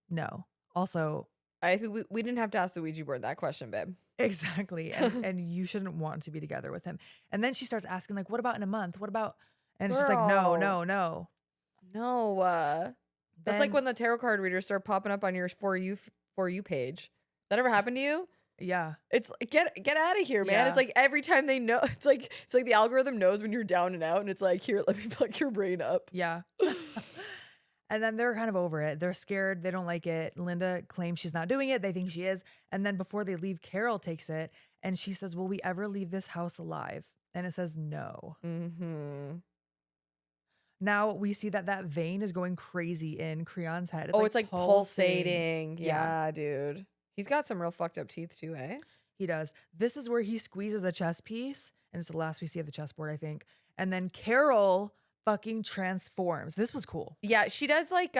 No. Also, I think we didn't have to ask the Ouija board that question, babe. exactly. And you shouldn't want to be together with him. And then she starts asking, like, what about in a month? What about? And it's just like, no, no, no. No. That's like when the tarot card readers start popping up on your for you page. That ever happened to you? Yeah. It's get out of here, man. Yeah. It's like every time they know, it's like the algorithm knows when you're down and out, and it's like, here, let me fuck your brain up. Yeah. And then they're kind of over it. They're scared. They don't like it. Linda claims she's not doing it. They think she is. And then before they leave, Carol takes it and she says, will we ever leave this house alive? And it says no. Mm-hmm. Now we see that vein is going crazy in Creon's head. It's like pulsating. Yeah, dude. He's got some real fucked up teeth too, eh? He does. This is where he squeezes a chess piece. And it's the last we see of the chessboard, I think. And then Carol fucking transforms. This was cool. Yeah, she does like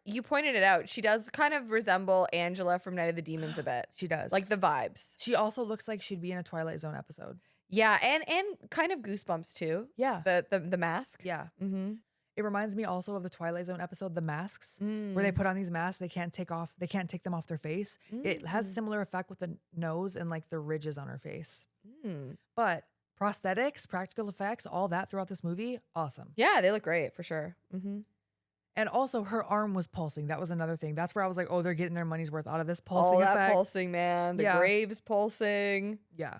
you pointed it out. She does kind of resemble Angela from Night of the Demons a bit. She does. Like the vibes. She also looks like she'd be in a Twilight Zone episode. Yeah, and kind of Goosebumps too. Yeah. The mask. Yeah. Mm-hmm. It reminds me also of the Twilight Zone episode, The Masks, where they put on these masks. They can't take them off their face. It has a similar effect with the nose and like the ridges on her face. But prosthetics, practical effects, all that throughout this movie, awesome. Yeah, they look great for sure. Mm-hmm. And also her arm was pulsing. That was another thing. That's where I was like, oh, they're getting their money's worth out of this pulsing effect. All that pulsing, man. The graves pulsing. Yeah.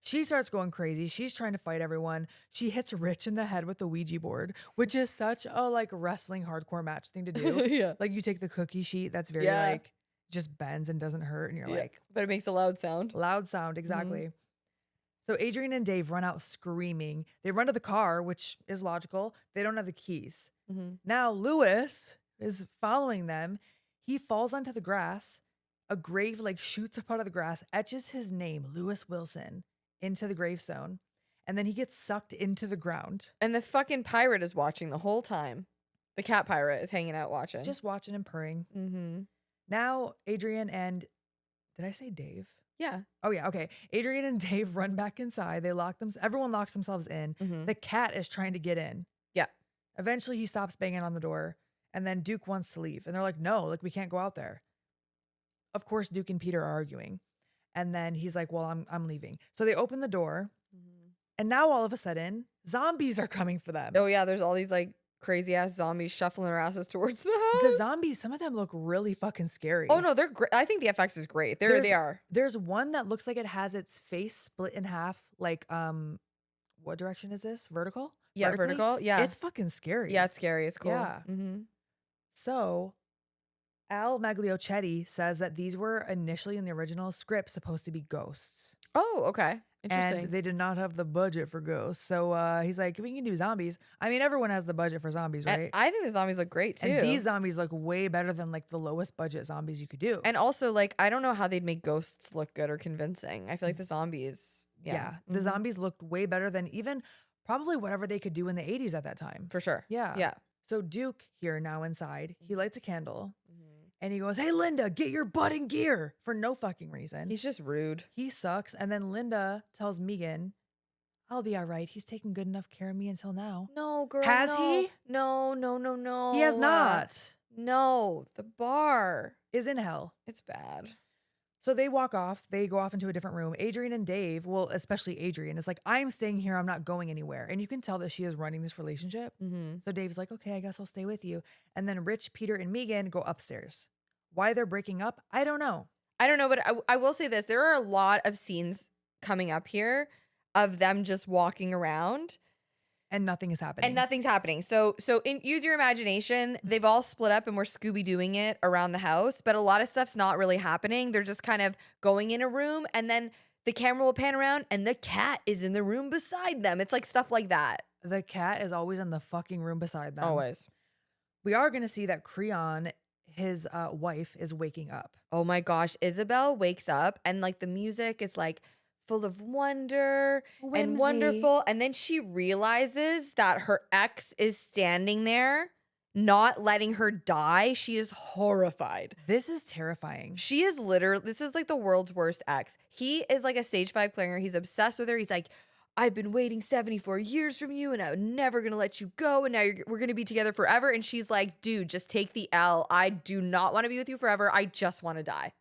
She starts going crazy. She's trying to fight everyone. She hits Rich in the head with the Ouija board, which is such a like wrestling hardcore match thing to do. Yeah. Like you take the cookie sheet that's very like just bends and doesn't hurt. And you're like. But it makes a loud sound. Loud sound, exactly. So Adrian and Dave run out screaming. They run to the car, which is logical. They don't have the keys. Now Lewis is following them. He falls onto the grass. A grave like shoots up out of the grass, etches his name, Lewis Wilson, into the gravestone, and then he gets sucked into the ground. And the fucking pirate is watching the whole time. The cat pirate is hanging out watching. Just watching and purring. Now Adrian and, did I say Dave? Yeah. Oh yeah, okay. Adrian and Dave run back inside. They lock them. Everyone locks themselves in. The cat is trying to get in. Yeah. Eventually he stops banging on the door, and then Duke wants to leave. And they're like, no, like we can't go out there. Of course, Duke and Peter are arguing. And then he's like, well, I'm leaving. So they open the door. And now all of a sudden, zombies are coming for them. Oh yeah, there's all these like crazy ass zombies shuffling their asses towards the house. The zombies, some of them look really fucking scary. Oh no, they're great. I think the FX is great. They are. There's one that looks like it has its face split in half. Like, what direction is this? Vertical? Yeah, vertical. Yeah. It's fucking scary. Yeah, it's scary. It's cool. Yeah. So Al Magliochetti says that these were initially in the original script supposed to be ghosts. Oh, okay. Interesting. And they did not have the budget for ghosts. So he's like, we can do zombies. I mean, everyone has the budget for zombies, right? And I think the zombies look great too. And these zombies look way better than like the lowest budget zombies you could do. And also, like, I don't know how they'd make ghosts look good or convincing. I feel like the zombies, the zombies looked way better than even probably whatever they could do in the 80s at that time. For sure. Yeah. Yeah. So Duke here now inside, he lights a candle. And he goes, hey, Linda, get your butt in gear, for no fucking reason. He's just rude. He sucks. And then Linda tells Megan, I'll be all right. He's taken good enough care of me until now. No, girl. Has he? No. He has not. No, the bar is in hell. It's bad. So they walk off. They go off into a different room. Adrian and Dave, well, especially Adrian, is like, I'm staying here. I'm not going anywhere. And you can tell that she is running this relationship. So Dave's like, okay, I guess I'll stay with you. And then Rich, Peter, and Megan go upstairs. Why they're breaking up, I don't know. But I will say this. There are a lot of scenes coming up here of them just walking around. And nothing is happening. So use your imagination. They've all split up and we're Scooby-Dooing it around the house. But a lot of stuff's not really happening. They're just kind of going in a room and then the camera will pan around and the cat is in the room beside them. It's like stuff like that. The cat is always in the fucking room beside them. Always. We are going to see that Creon, his wife, is waking up. Oh my gosh. Isabel wakes up and like the music is like full of wonder and wonderful. And then she realizes that her ex is standing there, not letting her die. She is horrified. This is terrifying. She is literally, this is like the world's worst ex. He is like a stage 5 clinger. He's obsessed with her. He's like, I've been waiting 74 years from you and I'm never going to let you go. And now we're going to be together forever. And she's like, dude, just take the L. I do not want to be with you forever. I just want to die.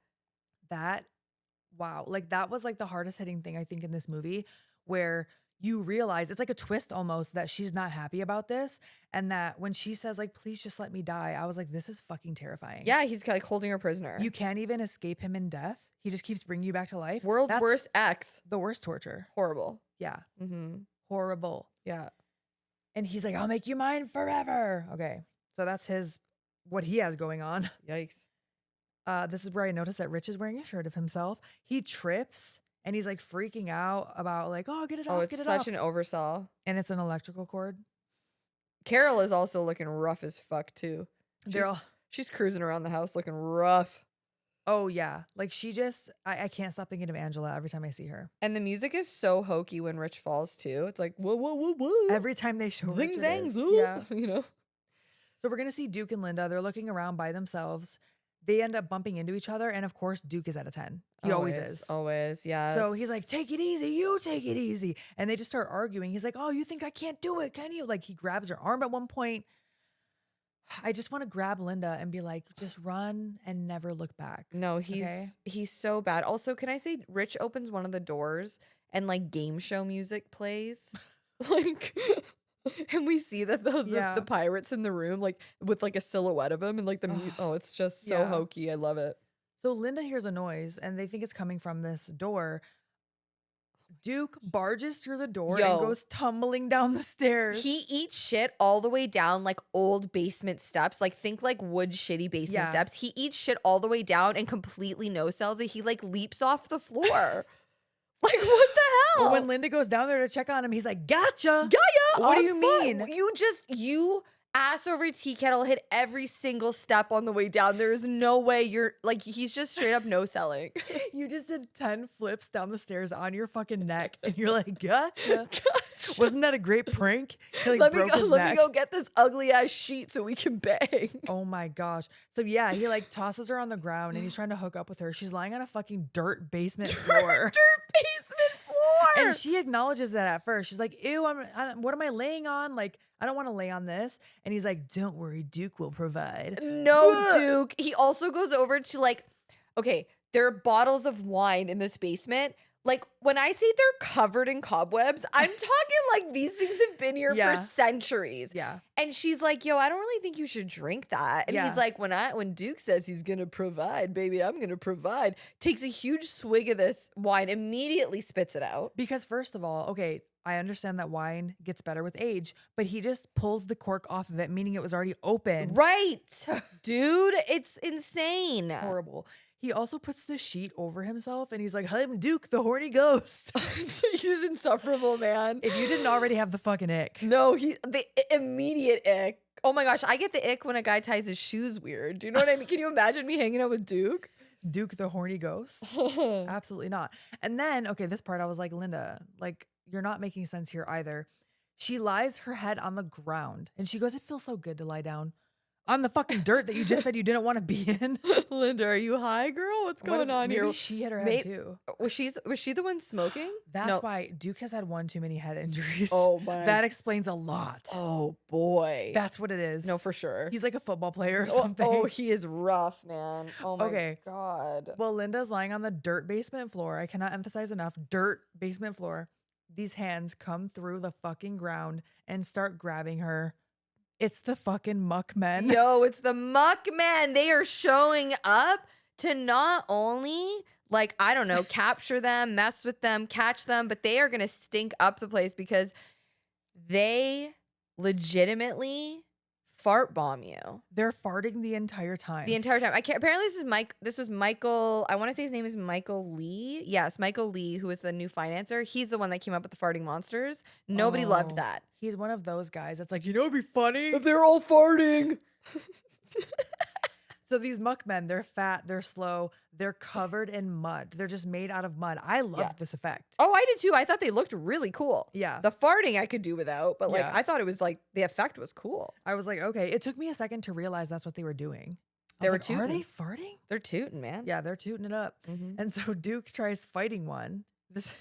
Wow. Like that was like the hardest hitting thing I think in this movie, where you realize it's like a twist almost that she's not happy about this. And that when she says like, please just let me die, I was like, this is fucking terrifying. Yeah, he's like holding her prisoner. You can't even escape him in death. He just keeps bringing you back to life. World's worst ex. The worst torture. Horrible. Yeah. Mm-hmm. Horrible. Yeah. And he's like, I'll make you mine forever. Okay. So that's what he has going on. Yikes. This is where I noticed that Rich is wearing a shirt of himself. He trips and he's like freaking out about like, oh, get it off, get it off. It's such an oversaw. And it's an electrical cord. Carol is also looking rough as fuck too. She's cruising around the house looking rough. Oh yeah. Like I can't stop thinking of Angela every time I see her. And the music is so hokey when Rich falls too. It's like, whoa, whoa, whoa, whoa. Every time they show zing, zang, zoo. Yeah. You know? So we're going to see Duke and Linda. They're looking around by themselves. They end up bumping into each other. And of course, Duke is at a 10. He always is. Always, yeah. So he's like, take it easy. You take it easy. And they just start arguing. He's like, oh, you think I can't do it? Can you? Like he grabs her arm at one point. I just want to grab Linda and be like, just run and never look back. No, he's so bad. Also, can I say Rich opens one of the doors and like game show music plays? Like, and we see that the pirates in the room, like with like a silhouette of him and like it's just so hokey. I love it. So Linda hears a noise and they think it's coming from this door. Duke barges through the door and goes tumbling down the stairs. He eats shit all the way down like old basement steps. Like think like wood shitty basement steps. He eats shit all the way down and completely no-sells it. He like leaps off the floor. Like what the hell? Well, when Linda goes down there to check on him, he's like, gotcha. Gotcha. What do you mean? You ass over tea kettle hit every single step on the way down. There's no way you're like, he's just straight up no selling. You just did 10 flips down the stairs on your fucking neck and you're like, gotcha. Wasn't that a great prank? He, like, let me go get this ugly ass sheet so we can bang. Oh my gosh. So yeah, he like tosses her on the ground and he's trying to hook up with her. She's lying on a fucking dirt basement floor. Dirt basement floor. And she acknowledges that at first. She's like, ew, what am I laying on? Like, I don't want to lay on this. And he's like, don't worry, Duke will provide. No, Duke. He also goes over to like, okay, there are bottles of wine in this basement. Like when I say they're covered in cobwebs, I'm talking like these things have been here for centuries. Yeah. And she's like, yo, I don't really think you should drink that. And he's like, when Duke says he's going to provide, baby, I'm going to provide. Takes a huge swig of this wine, immediately spits it out. Because first of all, okay, I understand that wine gets better with age, but he just pulls the cork off of it, meaning it was already open. Right. Dude, it's insane. Horrible. He also puts the sheet over himself and he's like, I'm Duke, the horny ghost. He's insufferable, man. If you didn't already have the fucking ick. No, the immediate ick. Oh my gosh, I get the ick when a guy ties his shoes weird. Do you know what I mean? Can you imagine me hanging out with Duke? Duke, the horny ghost? Absolutely not. And then, okay, this part I was like, Linda, like, you're not making sense here either. She lies her head on the ground and she goes, it feels so good to lie down on the fucking dirt that you just said you didn't want to be in. Linda, are you high, girl? What's going on here? Maybe she hit her head too. Was she the one smoking? That's why Duke has had one too many head injuries. Oh my. That explains a lot. Oh boy. That's what it is. No, for sure. He's like a football player or something. Oh, he is rough, man. Oh my God. Well, Linda's lying on the dirt basement floor. I cannot emphasize enough. Dirt basement floor. These hands come through the fucking ground and start grabbing her. It's the fucking muck men. Yo, it's the muck men. They are showing up to not only, like, I don't know, capture them, mess with them, catch them, but they are going to stink up the place because they legitimately fart bomb you. They're farting the entire time. The entire time. Apparently this was Michael, I want to say his name is Michael Lee. Yes, Michael Lee, who is the new financer. He's the one that came up with the farting monsters. Nobody loved that. He's one of those guys that's like, you know, it'd be funny if they're all farting. So these muck men, they're fat, they're slow, they're covered in mud. They're just made out of mud. I loved this effect. Oh, I did too. I thought they looked really cool. Yeah. The farting I could do without, but like I thought it was like the effect was cool. I was like, okay. It took me a second to realize that's what they were doing. They were like, tooting. Are they farting? They're tooting, man. Yeah, they're tooting it up. Mm-hmm. And so Duke tries fighting one. This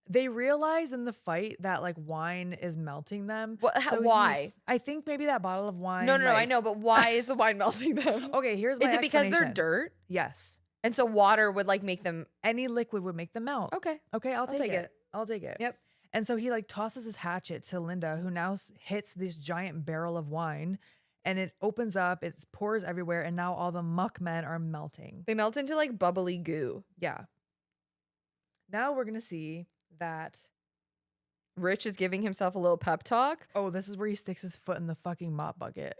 They realize in the fight that like wine is melting them. Why? I think maybe that bottle of wine. No, like, I know, but why is the wine melting them? Okay, here's my Is it because they're explanation. dirt? Yes. And so water would like make them. Any liquid would make them melt. Okay. Okay, I'll take it. I'll take it. Yep. And so he like tosses his hatchet to Linda, who now hits this giant barrel of wine, and it opens up, it pours everywhere, and now all the muck men are melting. They melt into like bubbly goo. Yeah. Now we're gonna see that Rich is giving himself a little pep talk. Oh, this is where he sticks his foot in the fucking mop bucket.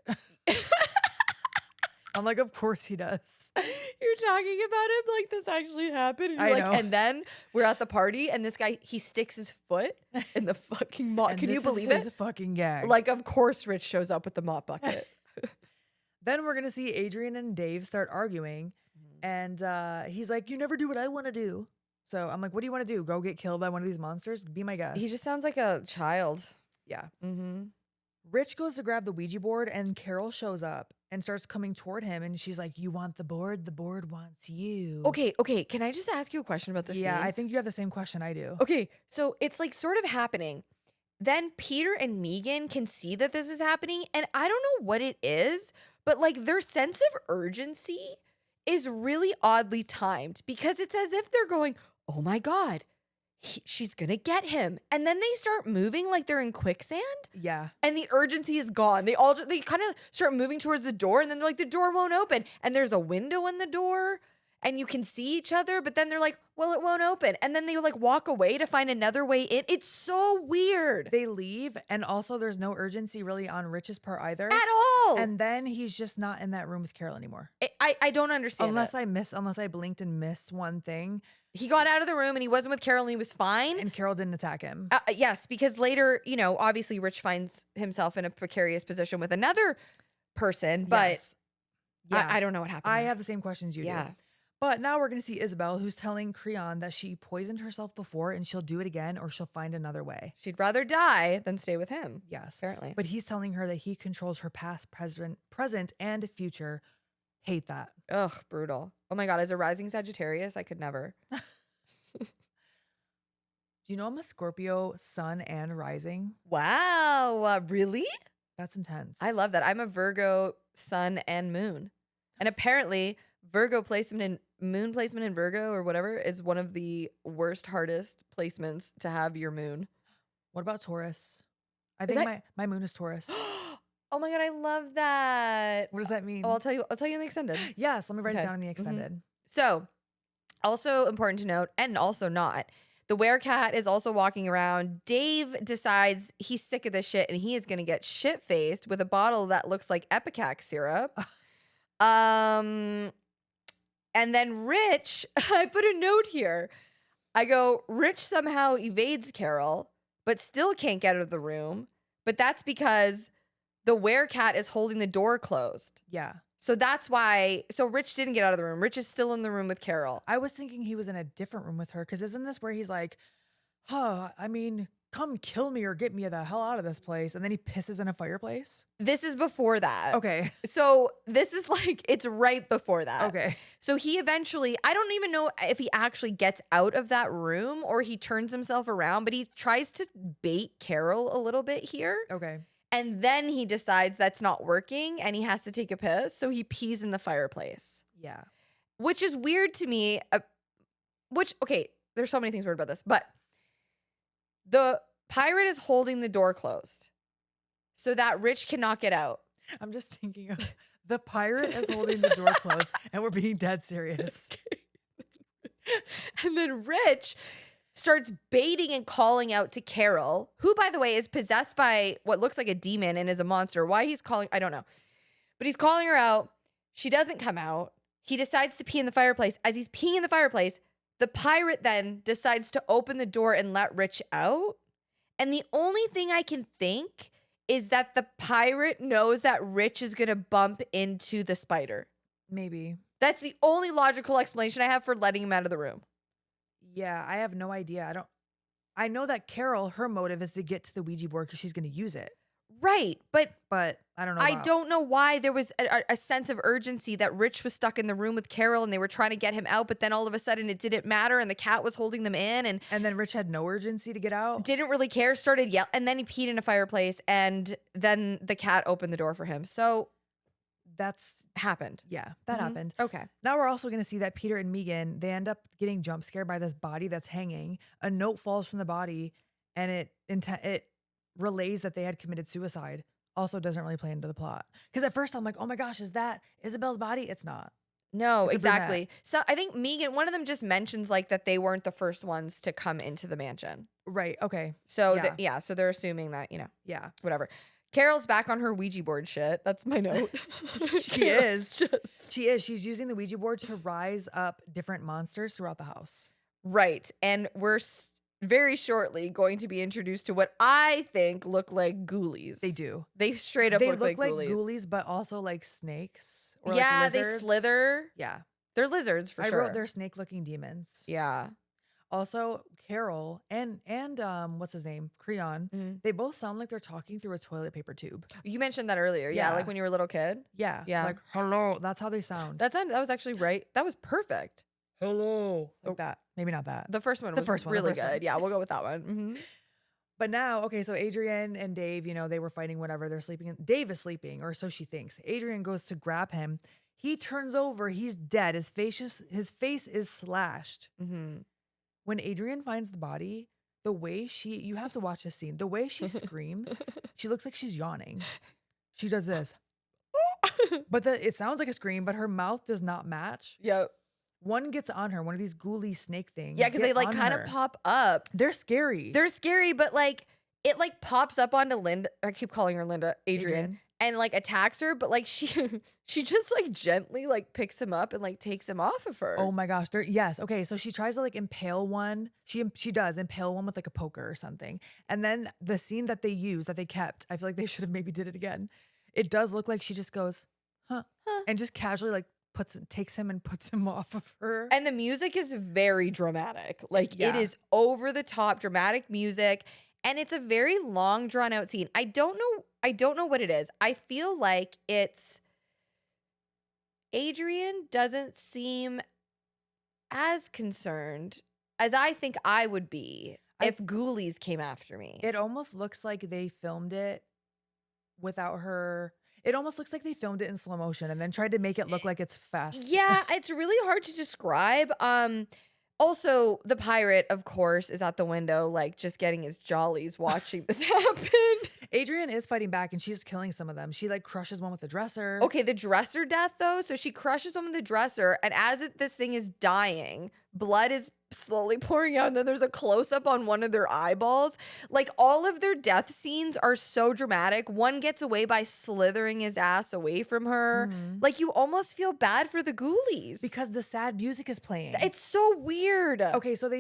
I'm like, of course he does. You're talking about it like this actually happened. And I know. And then we're at the party and this guy, he sticks his foot in the fucking mop. Can you believe it? This is a fucking gag. Like, of course Rich shows up with the mop bucket. Then we're going to see Adrian and Dave start arguing. And he's like, you never do what I want to do. So I'm like, what do you want to do? Go get killed by one of these monsters? Be my guest. He just sounds like a child. Yeah. Mm-hmm. Rich goes to grab the Ouija board and Carol shows up and starts coming toward him. And she's like, you want the board? The board wants you. Okay. Can I just ask you a question about this scene? Yeah, I think you have the same question I do. Okay. So it's like sort of happening. Then Peter and Megan can see that this is happening. And I don't know what it is, but like their sense of urgency is really oddly timed because it's as if they're going, oh my God, she's going to get him. And then they start moving like they're in quicksand. Yeah. And the urgency is gone. They kind of start moving towards the door and then they're like, the door won't open. And there's a window in the door and you can see each other, but then they're like, well, it won't open. And then they like walk away to find another way in. It's so weird. They leave. And also there's no urgency really on Rich's part either. At all. And then he's just not in that room with Carol anymore. I don't understand. Unless I blinked and missed one thing. He got out of the room and he wasn't with Carol and he was fine. And Carol didn't attack him. Yes, because later, obviously Rich finds himself in a precarious position with another person, but yes. Yeah. I don't know what happened. I have the same questions you do. But now we're going to see Isabel, who's telling Creon that she poisoned herself before and she'll do it again or she'll find another way. She'd rather die than stay with him. Yes. Apparently. But he's telling her that he controls her past, present, and future. Hate that. Ugh, brutal. Oh my God, as a rising Sagittarius, I could never. Do you know I'm a Scorpio sun and rising? Wow. Really? That's intense. I love that. I'm a Virgo sun and moon. And apparently Virgo placement in moon placement in Virgo or whatever is one of the worst, hardest placements to have your moon. What about Taurus? I think my moon is Taurus. Oh my God, I love that. What does that mean? Oh, I'll tell you in the extended. Yes, let me write it down in the extended. Mm-hmm. So, also important to note, and also not, the werecat is also walking around. Dave decides he's sick of this shit and he is going to get shit-faced with a bottle that looks like Ipecac syrup. And then Rich, I put a note here. I go, Rich somehow evades Carol, but still can't get out of the room. But that's because the werecat is holding the door closed. Yeah. So that's why. So Rich didn't get out of the room. Rich is still in the room with Carol. I was thinking he was in a different room with her because isn't this where he's like, come kill me or get me the hell out of this place. And then he pisses in a fireplace. This is before that. Okay. So this is like, it's right before that. Okay. So he eventually, I don't even know if he actually gets out of that room or he turns himself around, but he tries to bait Carol a little bit here. Okay. And then he decides that's not working and he has to take a piss. So he pees in the fireplace. Yeah. Which is weird to me. Okay, there's so many things weird about this, but the pirate is holding the door closed so that Rich cannot get out. I'm just thinking of the pirate is holding the door closed and we're being dead serious. And then Rich starts baiting and calling out to Carol, who, by the way, is possessed by what looks like a demon and is a monster. Why he's calling, I don't know. But he's calling her out. She doesn't come out. He decides to pee in the fireplace. As he's peeing in the fireplace, the pirate then decides to open the door and let Rich out. And the only thing I can think is that the pirate knows that Rich is going to bump into the spider. Maybe. That's the only logical explanation I have for letting him out of the room. Yeah, I have no idea. I know that Carol, her motive is to get to the Ouija board because she's going to use it. Right. But I don't know. I don't know why there was a sense of urgency that Rich was stuck in the room with Carol and they were trying to get him out, but then all of a sudden it didn't matter and the cat was holding them in, and then Rich had no urgency to get out. Didn't really care, started yelling, and then he peed in a fireplace, and then the cat opened the door for him. So that's happened. Yeah, that happened. Okay. Now we're also going to see that Peter and Megan, they end up getting jump scared by this body that's hanging. A note falls from the body and it relays that they had committed suicide. Also doesn't really play into the plot. Because at first I'm like, oh my gosh, is that Isabel's body? It's not. No, exactly. So I think Megan, one of them just mentions like that they weren't the first ones to come into the mansion. Right. Okay. So so they're assuming that, whatever. Carol's back on her Ouija board shit. That's my note. She is. She's using the Ouija board to rise up different monsters throughout the house. Right. And we're very shortly going to be introduced to what I think look like ghoulies. They do. They straight up look like ghoulies. Ghoulies, but also like snakes. Or yeah, like they slither. Yeah. They're lizards for sure. I wrote they're snake-looking demons. Yeah. Also, Carol and what's his name? Creon, they both sound like they're talking through a toilet paper tube. You mentioned that earlier. Yeah, like when you were a little kid. Yeah. Yeah. Like, hello. That's how they sound. That was actually right. That was perfect. Hello. Like that. Maybe not that. The first one was really good. Yeah, we'll go with that one. Mm-hmm. But now, okay, so Adrian and Dave, they were fighting whatever. They're sleeping. Dave is sleeping, or so she thinks. Adrian goes to grab him. He turns over. He's dead. His face is slashed. Mm-hmm. When Adrian finds the body, the way you have to watch this scene. The way she screams, she looks like she's yawning. She does this. But it sounds like a scream, but her mouth does not match. Yep. One gets on her, one of these ghouly snake things. Yeah, because they like kind of pop up. They're scary. They're scary, but like it like pops up onto Linda. I keep calling her Linda, Adrian. And like attacks her, but like she just like gently like picks him up and like takes him off of her. Oh my gosh. Yes. Okay. So she tries to like impale one. She does impale one with like a poker or something. And then the scene that they kept, I feel like they should have maybe did it again. It does look like she just goes, huh. And just casually like takes him and puts him off of her. And the music is very dramatic. Like it is over the top dramatic music. And it's a very long drawn out scene. I don't know what it is. I feel like it's Adrian doesn't seem as concerned as I think I would be if ghoulies came after me. It almost looks like they filmed it without her. It almost looks like they filmed it in slow motion and then tried to make it look like it's fast. Yeah, it's really hard to describe. Also, the pirate, of course, is at the window, like just getting his jollies watching this happen. Adrian is fighting back and she's killing some of them. She like crushes one with the dresser. Okay, the dresser death though. So she crushes one with the dresser, and as this thing is dying, blood is slowly pouring out, and then there's a close-up on one of their eyeballs. Like all of their death scenes are so dramatic. One gets away by slithering his ass away from her. Like you almost feel bad for the ghoulies. Because the sad music is playing. It's so weird. Okay, so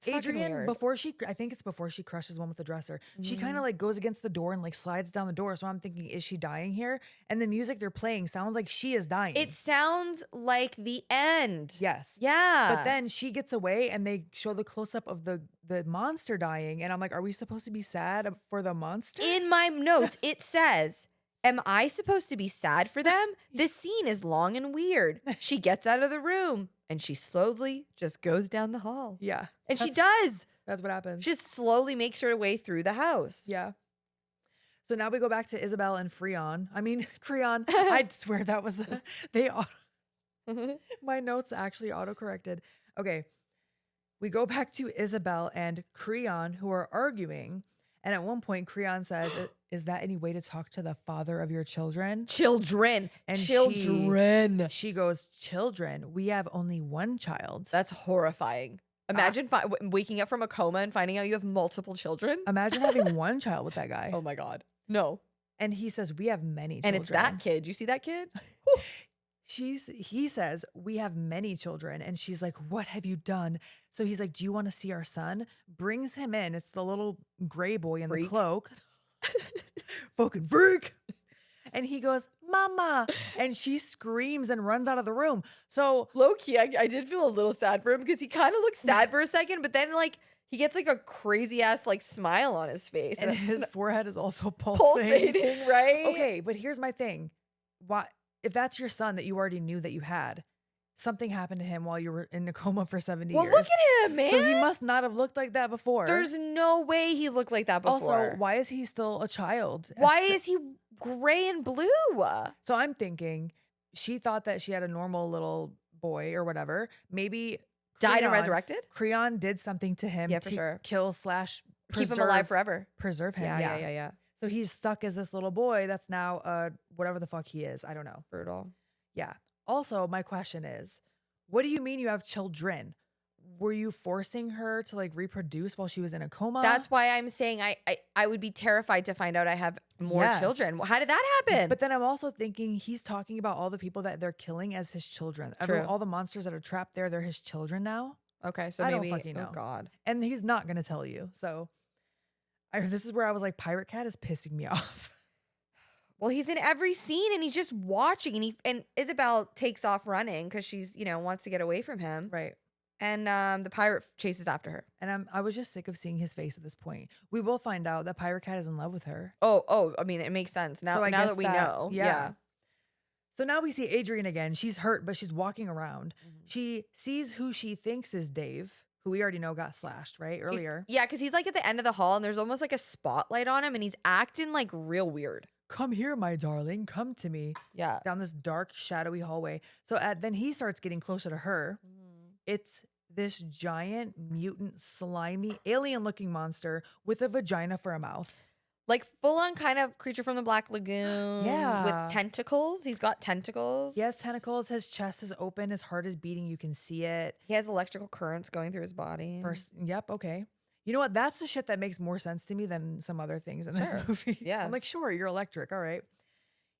Adrian, before she crushes one with the dresser, she kind of like goes against the door and like slides down the door. So I'm thinking, is she dying here? And the music they're playing sounds like she is dying. It sounds like the end. Yes. Yeah. But then she gets away and they show the close up of the monster dying. And I'm like, are we supposed to be sad for the monster? In my notes, it says, am I supposed to be sad for them? This scene is long and weird. She gets out of the room. And she slowly just goes down the hall. Yeah. And she does. That's what happens. She just slowly makes her way through the house. Yeah. So now we go back to Isabel and Creon. I swear that was my notes actually autocorrected. Okay. We go back to Isabel and Creon, who are arguing. And at one point, Creon says, is that any way to talk to the father of your children? Children. And children. She goes, children, we have only one child. That's horrifying. Imagine waking up from a coma and finding out you have multiple children. Imagine having one child with that guy. Oh my God. No. And he says, we have many children. And it's that kid. You see that kid? He says, we have many children. And she's like, what have you done? So he's like, do you want to see our son? Brings him in. It's the little gray boy in the cloak. Fucking freak. And he goes, mama. And she screams and runs out of the room. So low key, I did feel a little sad for him because he kind of looks sad for a second, but then like He gets like a crazy ass like smile on his face. And his forehead is also pulsating. Right? Okay, but here's my thing. Why, if that's your son that you already knew that you had, something happened to him while you were in a coma for 70 years. Well, look at him, man. So he must not have looked like that before. There's no way he looked like that before. Also, why is he still a child? Why is he gray and blue? So I'm thinking she thought that she had a normal little boy or whatever. Maybe died and resurrected? Creon did something to him for sure. Kill / keep him alive forever. Preserve him. Yeah. So he's stuck as this little boy that's now whatever the fuck he is. I don't know. Brutal. Yeah. Also, my question is, what do you mean you have children? Were you forcing her to like reproduce while she was in a coma? That's why I'm saying I would be terrified to find out I have more children. How did that happen? But then I'm also thinking he's talking about all the people that they're killing as his children. All the monsters that are trapped there, they're his children now. Okay, so I maybe, don't fucking know. Oh God. And he's not going to tell you. So this is where I was like, Pirate Cat is pissing me off. Well, he's in every scene and he's just watching and Isabel takes off running because she's, wants to get away from him. Right. And the pirate chases after her. And I was just sick of seeing his face at this point. We will find out that Pirate Cat is in love with her. Oh, I mean, it makes sense. Now that we know. Yeah. So now we see Adrian again. She's hurt, but she's walking around. Mm-hmm. She sees who she thinks is Dave, who we already know got slashed, right? Earlier. Yeah, because he's like at the end of the hall and there's almost like a spotlight on him and he's acting like real weird. Come here, my darling. Come to me. Yeah. Down this dark, shadowy hallway. So then he starts getting closer to her. Mm-hmm. It's this giant, mutant, slimy, alien-looking monster with a vagina for a mouth. Like full-on kind of creature from the Black Lagoon. Yeah. With tentacles. He's got tentacles. He has tentacles. His chest is open. His heart is beating. You can see it. He has electrical currents going through his body. Yep, okay. You know what? That's the shit that makes more sense to me than some other things in this movie. Yeah. I'm like, sure, you're electric. All right.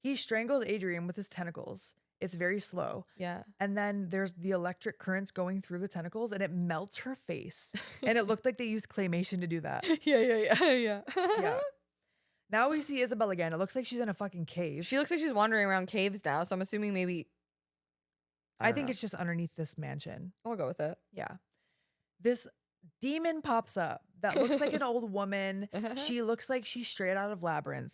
He strangles Adrian with his tentacles. It's very slow. Yeah. And then there's the electric currents going through the tentacles and it melts her face. And it looked like they used claymation to do that. Yeah. Yeah. Now we see Isabel again. It looks like she's in a fucking cave. She looks like she's wandering around caves now. So I'm assuming maybe. I think it's just underneath this mansion. I'll go with it. Yeah. This demon pops up that looks like an old woman. She looks like she's straight out of Labyrinth.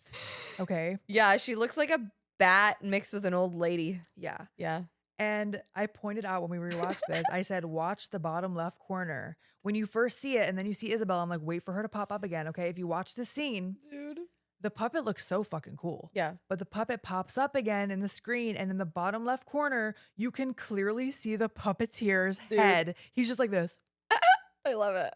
Okay. Yeah, she looks like a bat mixed with an old lady. Yeah. And I pointed out when we rewatched this, I said, watch the bottom left corner. When you first see it and then you see Isabel, I'm like, wait for her to pop up again. Okay. If you watch the scene, dude, the puppet looks so fucking cool. Yeah. But the puppet pops up again in the screen, and in the bottom left corner, you can clearly see the puppeteer's head. He's just like this. I love it.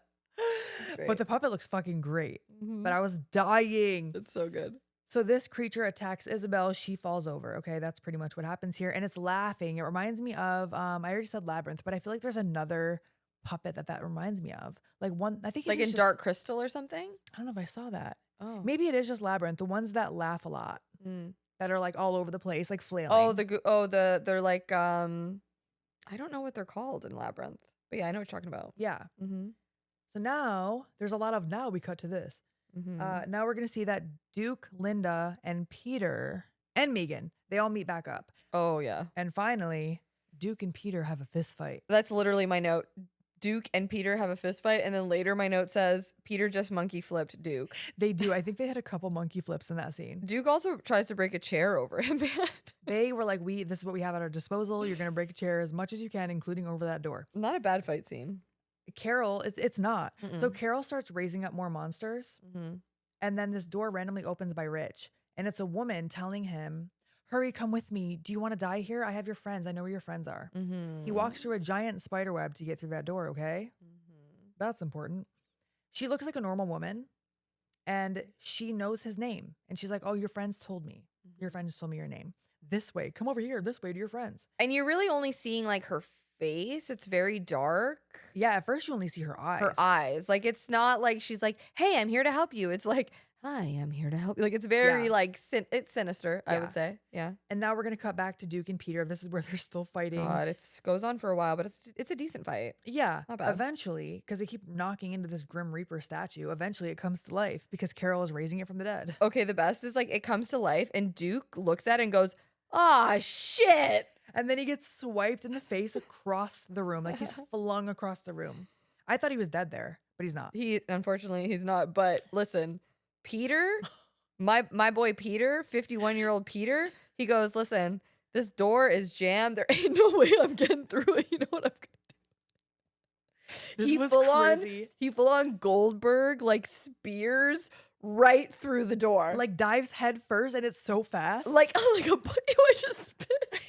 But the puppet looks fucking great. Mm-hmm. But I was dying. It's so good. So this creature attacks Isabel. She falls over. Okay, that's pretty much what happens here. And it's laughing. It reminds me of, I already said Labyrinth, but I feel like there's another puppet that reminds me of. Like one, I think like in Dark Crystal or something? I don't know if I saw that. Oh. Maybe it is just Labyrinth. The ones that laugh a lot. That are like all over the place, like flailing. They're like, I don't know what they're called in Labyrinth. But yeah, I know what you're talking about. Yeah. Mm-hmm. So now we cut to this. Mm-hmm. Now we're going to see that Duke, Linda, and Peter and Megan, they all meet back up. Oh, yeah. And finally, Duke and Peter have a fist fight. That's literally my note. Duke and Peter have a fist fight. And then later my note says, Peter just monkey flipped Duke. They do. I think they had a couple monkey flips in that scene. Duke also tries to break a chair over him, man. They were like, this is what we have at our disposal. You're going to break a chair as much as you can, including over that door. Not a bad fight scene. Carol, it's not. Mm-mm. So Carol starts raising up more monsters. Mm-hmm. And then this door randomly opens by Rich. And it's a woman telling him, hurry, come with me. Do you want to die here? I have your friends. I know where your friends are. Mm-hmm. He walks through a giant spider web to get through that door, okay? Mm-hmm. That's important. She looks like a normal woman. And she knows his name. And she's like, oh, your friends told me. Mm-hmm. Your friends told me your name. This way. Come over here. This way to your friends. And you're really only seeing like her face. It's very dark. Yeah, at first you only see her eyes. Her eyes. Like it's not like she's like, hey, I'm here to help you. It's like, hi, I'm here to help you. Like it's very like it's sinister, I would say. Yeah. And now we're gonna cut back to Duke and Peter. This is where they're still fighting. God, it goes on for a while, but it's a decent fight. Yeah. Not bad. Eventually, because they keep knocking into this Grim Reaper statue, eventually it comes to life because Carol is raising it from the dead. Okay, the best is like it comes to life and Duke looks at it and goes, ah, shit. And then he gets swiped in the face across the room. Like he's flung across the room. I thought he was dead there. but he's not. Unfortunately, he's not. But listen, Peter, my boy Peter, 51-year-old Peter, he goes, listen, this door is jammed. There ain't no way I'm getting through it. You know what I'm gonna do? This was crazy. He full on Goldberg, like spears right through the door. Like dives head first, and it's so fast. Like a I just spit.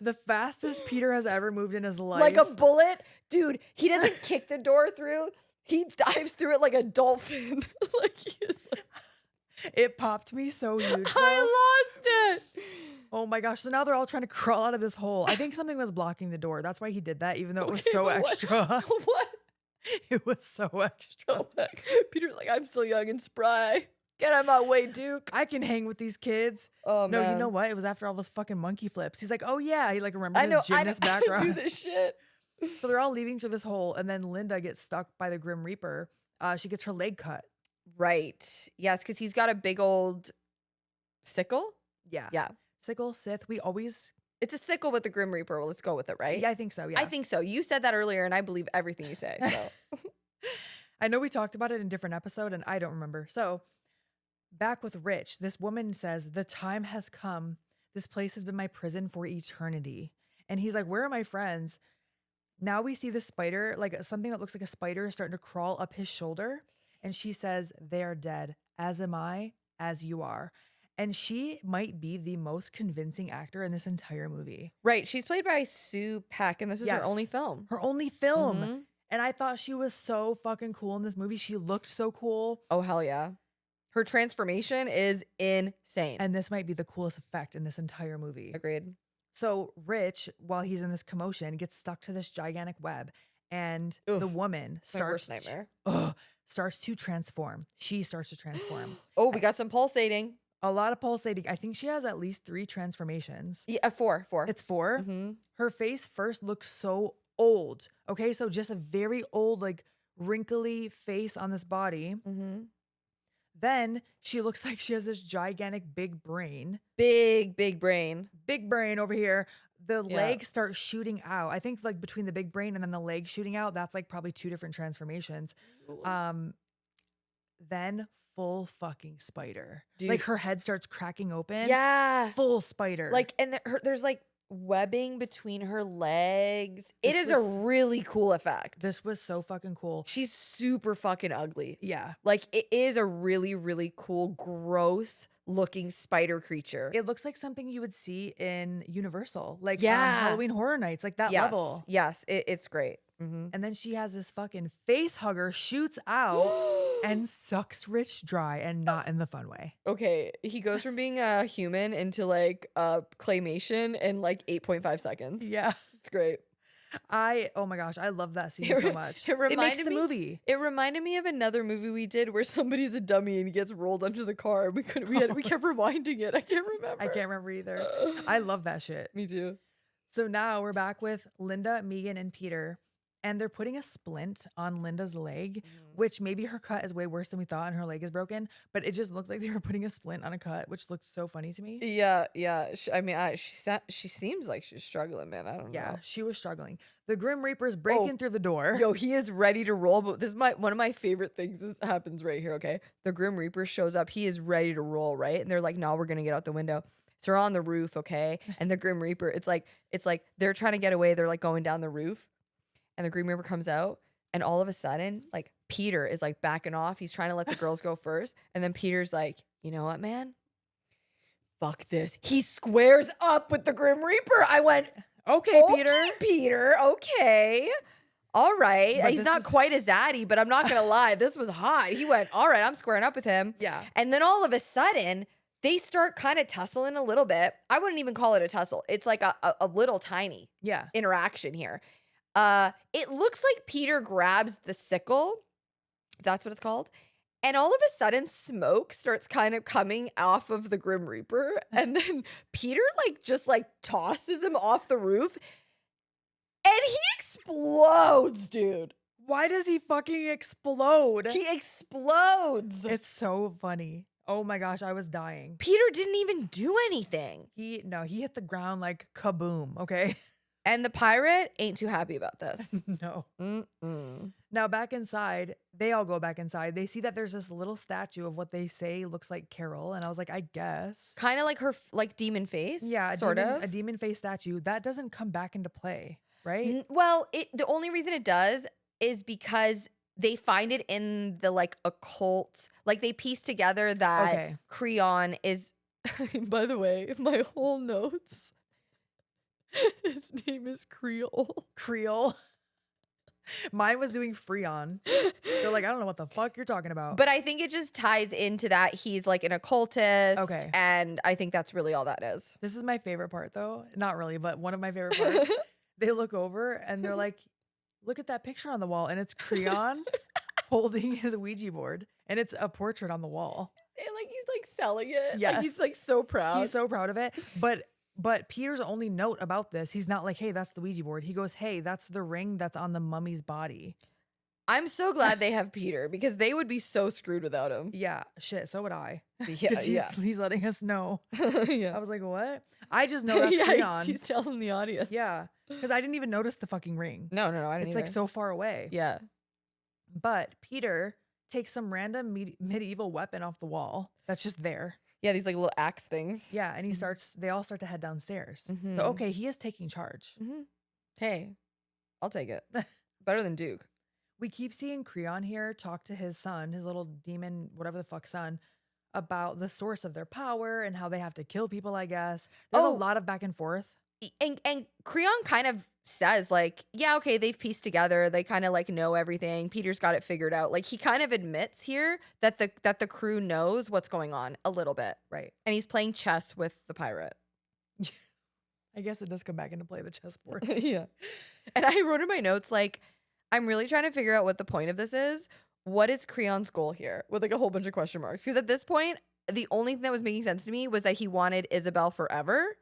The fastest Peter has ever moved in his life. Like a bullet. Dude, he doesn't kick the door through. He dives through it like a dolphin. Like he is like, it popped me so huge. I lost it. Oh my gosh. So now they're all trying to crawl out of this hole. I think something was blocking the door. That's why he did that, even though it was so extra. What? It was so extra. Oh my. Peter's like, I'm still young and spry. Get out of my way, Duke. I can hang with these kids. Oh, no, man. you know what? It was after all those fucking monkey flips. He's like, oh yeah. He like remembers his gymnast background. I do this shit. So they're all leaving through this hole, and then Linda gets stuck by the Grim Reaper. She gets her leg cut. Right. Yes, because he's got a big old sickle. Yeah. Yeah. Sickle, Sith. It's a sickle with the Grim Reaper. Well, let's go with it, right? Yeah, I think so. Yeah. I think so. You said that earlier, and I believe everything you say. So I know we talked about it in a different episode, and I don't remember. So back with Rich, this woman says, the time has come. This place has been my prison for eternity. And he's like, where are my friends? Now we see the spider, like something that looks like a spider starting to crawl up his shoulder. And she says, they are dead, as am I, as you are. And she might be the most convincing actor in this entire movie. right. She's played by Sue Peck, and this is her Yes. only film. Her only film. Mhm. And I thought she was so fucking cool in this movie. She looked so cool. Oh, hell yeah. Her transformation is insane. And this might be the coolest effect in this entire movie. Agreed. So Rich, while he's in this commotion, gets stuck to this gigantic web. And Oof. the woman It's my worst starts, nightmare. starts to transform. She starts to transform. Oh, we got some pulsating. A lot of pulsating. I think she has at least 3 transformations. Yeah, four. It's 4. Mm-hmm. Her face first looks so old. Okay, so just a very old, like wrinkly face on this body. Mm-hmm. Then she looks like she has this gigantic big brain. Big brain. Big brain over here. The Yeah. legs start shooting out. I think like between the big brain and then the legs shooting out, that's like probably 2 different transformations. Then full fucking spider. Dude. Like her head starts cracking open. Yeah. Full spider. Like, and there's like webbing between her legs. It This is was- a really cool effect. this was so fucking cool. She's super fucking ugly. Yeah. Like, it is a really, really cool, gross looking spider creature. It looks like something you would see in Universal. Like Yeah. Halloween Horror Nights, like that yes. level. Yes. It's great. Mm-hmm. And then she has this fucking face hugger shoots out and sucks Rich dry, and not in the fun way. Okay, he goes from being a human into like claymation in like 8.5 seconds. Yeah. It's great. Oh my gosh, I love that scene so much. It It makes reminded the me- movie. It reminded me of another movie we did where somebody's a dummy and he gets rolled under the car. We kept rewinding it. I can't remember. I can't remember either. I love that shit. Me too. So now we're back with Linda, Megan, and Peter. And they're putting a splint on Linda's leg, which maybe her cut is way worse than we thought and her leg is broken. But it just looked like they were putting a splint on a cut, which looked so funny to me. Yeah. She seems like she's struggling, man. I don't Yeah, know. she was struggling. The Grim Reaper's breaking through the door. Yo, he is ready to roll, but this is one of my favorite things. This happens right here. Okay, the Grim Reaper shows up. He is ready to roll, right? And they're like, "No, we're gonna get out the window." So they're on the roof, okay? And the Grim Reaper, it's like they're trying to get away. They're like going down the roof, and the Grim Reaper comes out, and all of a sudden, like Peter is like backing off. He's trying to let the girls go first, and then Peter's like, "You know what, man? Fuck this." He squares up with the Grim Reaper. I went, Okay, okay, Peter. Okay. All right. But He's this not is- quite a zaddy, but I'm not going to lie. This was hot. He went, all right, I'm squaring up with him. Yeah. And then all of a sudden, they start kind of tussling a little bit. I wouldn't even call it a tussle. It's like a little tiny Yeah. interaction here. It looks like Peter grabs the sickle, if that's what it's called. And all of a sudden, smoke starts kind of coming off of the Grim Reaper. And then Peter just tosses him off the roof. And he explodes, dude. Why does he fucking explode? He explodes. It's so funny. Oh my gosh, I was dying. Peter didn't even do anything. He hit the ground like kaboom, okay? And the pirate ain't too happy about this. No. Now back inside, they all go back inside. They see that there's this little statue of what they say looks like Carol. And I was like, I guess. Kind of like her like demon face. Yeah. A A demon face statue. That doesn't come back into play, right? Well, the only reason it does is because they find it in the like occult, like they piece together that Creon is, by the way, my whole notes. His name is Creole. Creole. Mine was doing Freon. They're like, I don't know what the fuck you're talking about. But I think it just ties into that he's like an occultist. Okay. And I think that's really all that is. This is my favorite part though. Not really, but one of my favorite parts. They look over and they're like, look at that picture on the wall. And it's Creon holding his Ouija board. And it's a portrait on the wall. And like he's like selling it. Yes. Like, he's like so proud. He's so proud of it. But Peter's only note about this, he's not like, hey, that's the Ouija board. He goes, hey, that's the ring that's on the mummy's body. I'm so glad they have Peter because they would be so screwed without him. Yeah, shit, so would I. Yeah, Because he's letting us know. Yeah. I was like, what? I just know that's Creon. He's telling the audience. Yeah, because I didn't even notice the fucking ring. No, I didn't It's like so far away. Yeah. But Peter takes some random medieval weapon off the wall that's just there. Yeah, these like little axe things. Yeah, and they all start to head downstairs. So, okay, he is taking charge. Hey, I'll take it. Better than Duke. We keep seeing Creon here talk to his son, his little demon, whatever the fuck son, about the source of their power and how they have to kill people, I guess. There's a lot of back and forth. And Creon kind of says like, yeah, okay, they've pieced together. They kind of like know everything. Peter's got it figured out. Like he kind of admits here that the crew knows what's going on a little bit. Right. And he's playing chess with the pirate. I guess it does come back into play, the chessboard. Yeah. And I wrote in my notes, like, I'm really trying to figure out what the point of this is. What is Creon's goal here? With like a whole bunch of question marks. Because at this point, the only thing that was making sense to me was that he wanted Isabel forever.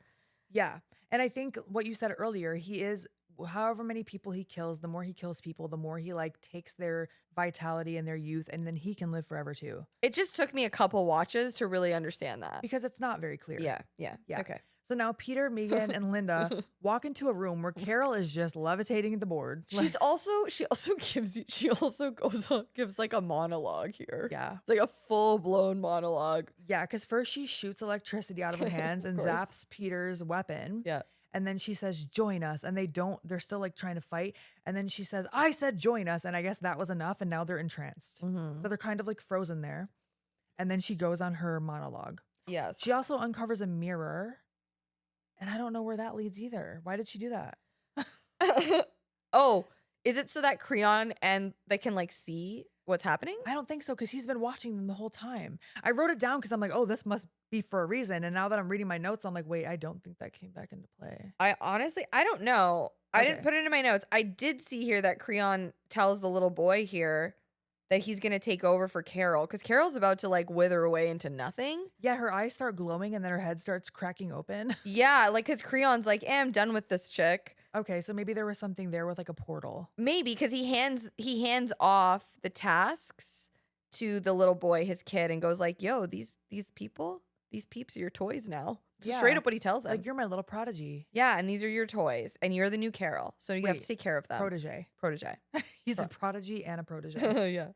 Yeah. And I think what you said earlier, he is, however many people he kills, the more he kills people, the more he like takes their vitality and their youth, and then he can live forever too. It just took me a couple watches to really understand that. Because it's not very clear. Yeah. Okay. So now Peter, Megan, and Linda walk into a room where Carol is just levitating the board. She also gives like a monologue here. Yeah. It's like a full-blown monologue. Yeah, because first she shoots electricity out of her hands and zaps Peter's weapon. Yeah. And then she says, join us. And they're still like trying to fight. And then she says, I said join us. And I guess that was enough. And now they're entranced. So they're kind of like frozen there. And then she goes on her monologue. Yes. She also uncovers a mirror. And I don't know where that leads either. Why did she do that? Oh, is it so that Creon and they can like see what's happening? I don't think so, because he's been watching them the whole time. I wrote it down because I'm like, oh, this must be for a reason. And now that I'm reading my notes, I'm like, wait, I don't think that came back into play. I don't know. Okay. I didn't put it in my notes. I did see here that Creon tells the little boy here that he's going to take over for Carol because Carol's about to like wither away into nothing. Yeah, her eyes start glowing and then her head starts cracking open. Yeah, like because Creon's like, I'm done with this chick. Okay, so maybe there was something there with like a portal. Maybe because he hands off the tasks to the little boy, his kid, and goes like, yo, these peeps are your toys now. It's straight up what he tells him. Like, you're my little prodigy. Yeah, and these are your toys, and you're the new Carol, so you have to take care of them. Protege. He's a prodigy and a protege. Yeah.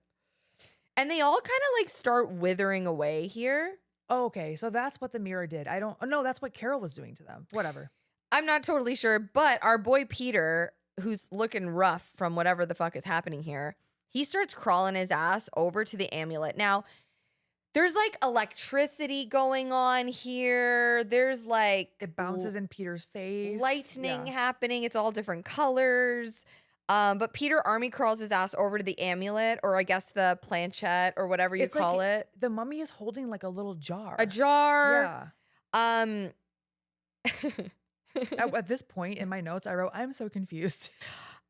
And they all kind of like start withering away here. Oh, okay, so that's what the mirror did. No, that's what Carol was doing to them. Whatever. I'm not totally sure, but our boy Peter, who's looking rough from whatever the fuck is happening here, he starts crawling his ass over to the amulet. Now, there's like electricity going on here. There's like it bounces in Peter's face. Lightning happening. It's all different colors. But Peter army crawls his ass over to the amulet, or I guess the planchette, or whatever you call it. The mummy is holding like a little jar. A jar. Yeah. At this point in my notes, I wrote, I'm so confused.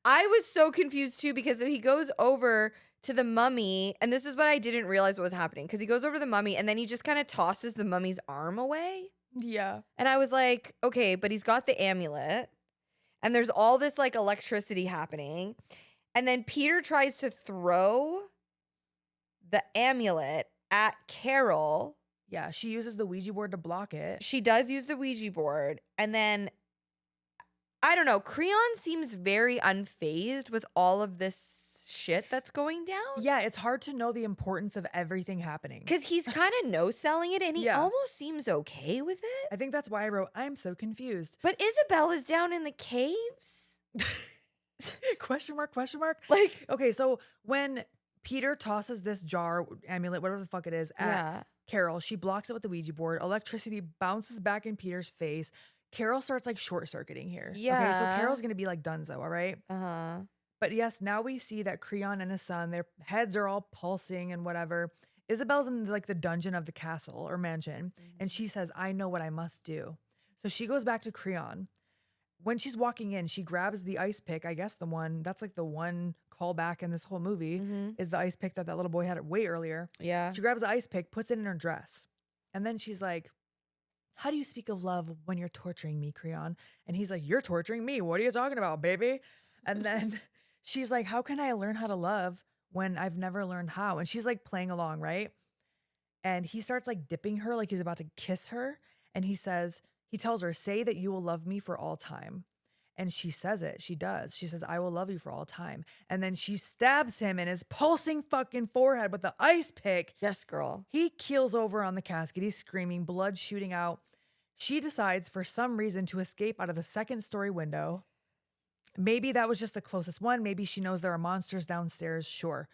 I was so confused too, because he goes over to the mummy, and this is what I didn't realize what was happening, because he goes over to the mummy and then he just kind of tosses the mummy's arm away. Yeah. And I was like, okay, but he's got the amulet and there's all this like electricity happening. And then Peter tries to throw the amulet at Carol. Yeah, she uses the Ouija board to block it. She does use the Ouija board. And then I don't know. Creon seems very unfazed with all of this shit that's going down. Yeah, it's hard to know the importance of everything happening. Because he's kind of no-selling it, and he Yeah. almost seems okay with it. I think that's why I wrote, I'm so confused. But Isabel is down in the caves? Question mark, question mark? Like, okay, so when Peter tosses this jar, amulet, whatever the fuck it is, at Carol, she blocks it with the Ouija board. Electricity bounces back in Peter's face. Carol starts like short-circuiting here. Yeah. Okay, so Carol's gonna be like donezo, all right? uh-huh. But yes, now we see that Creon and his son, their heads are all pulsing and whatever. Isabel's in like the dungeon of the castle or mansion, and she says, I know what I must do. So she goes back to Creon. When she's walking in, she grabs the ice pick. I guess that's like the one callback in this whole movie is the ice pick that little boy had way earlier. Yeah. She grabs the ice pick, puts it in her dress. And then she's like, how do you speak of love when you're torturing me, Creon? And he's like, you're torturing me. What are you talking about, baby? And then she's like, how can I learn how to love when I've never learned how? And she's like playing along, right? And he starts like dipping her like he's about to kiss her. And he tells her, say that you will love me for all time. And she says it. She does. She says, I will love you for all time. And then she stabs him in his pulsing fucking forehead with the ice pick. Yes, girl. He keels over on the casket. He's screaming, blood shooting out. She decides for some reason to escape out of the second-story window. Maybe that was just the closest one. Maybe she knows there are monsters downstairs. Sure.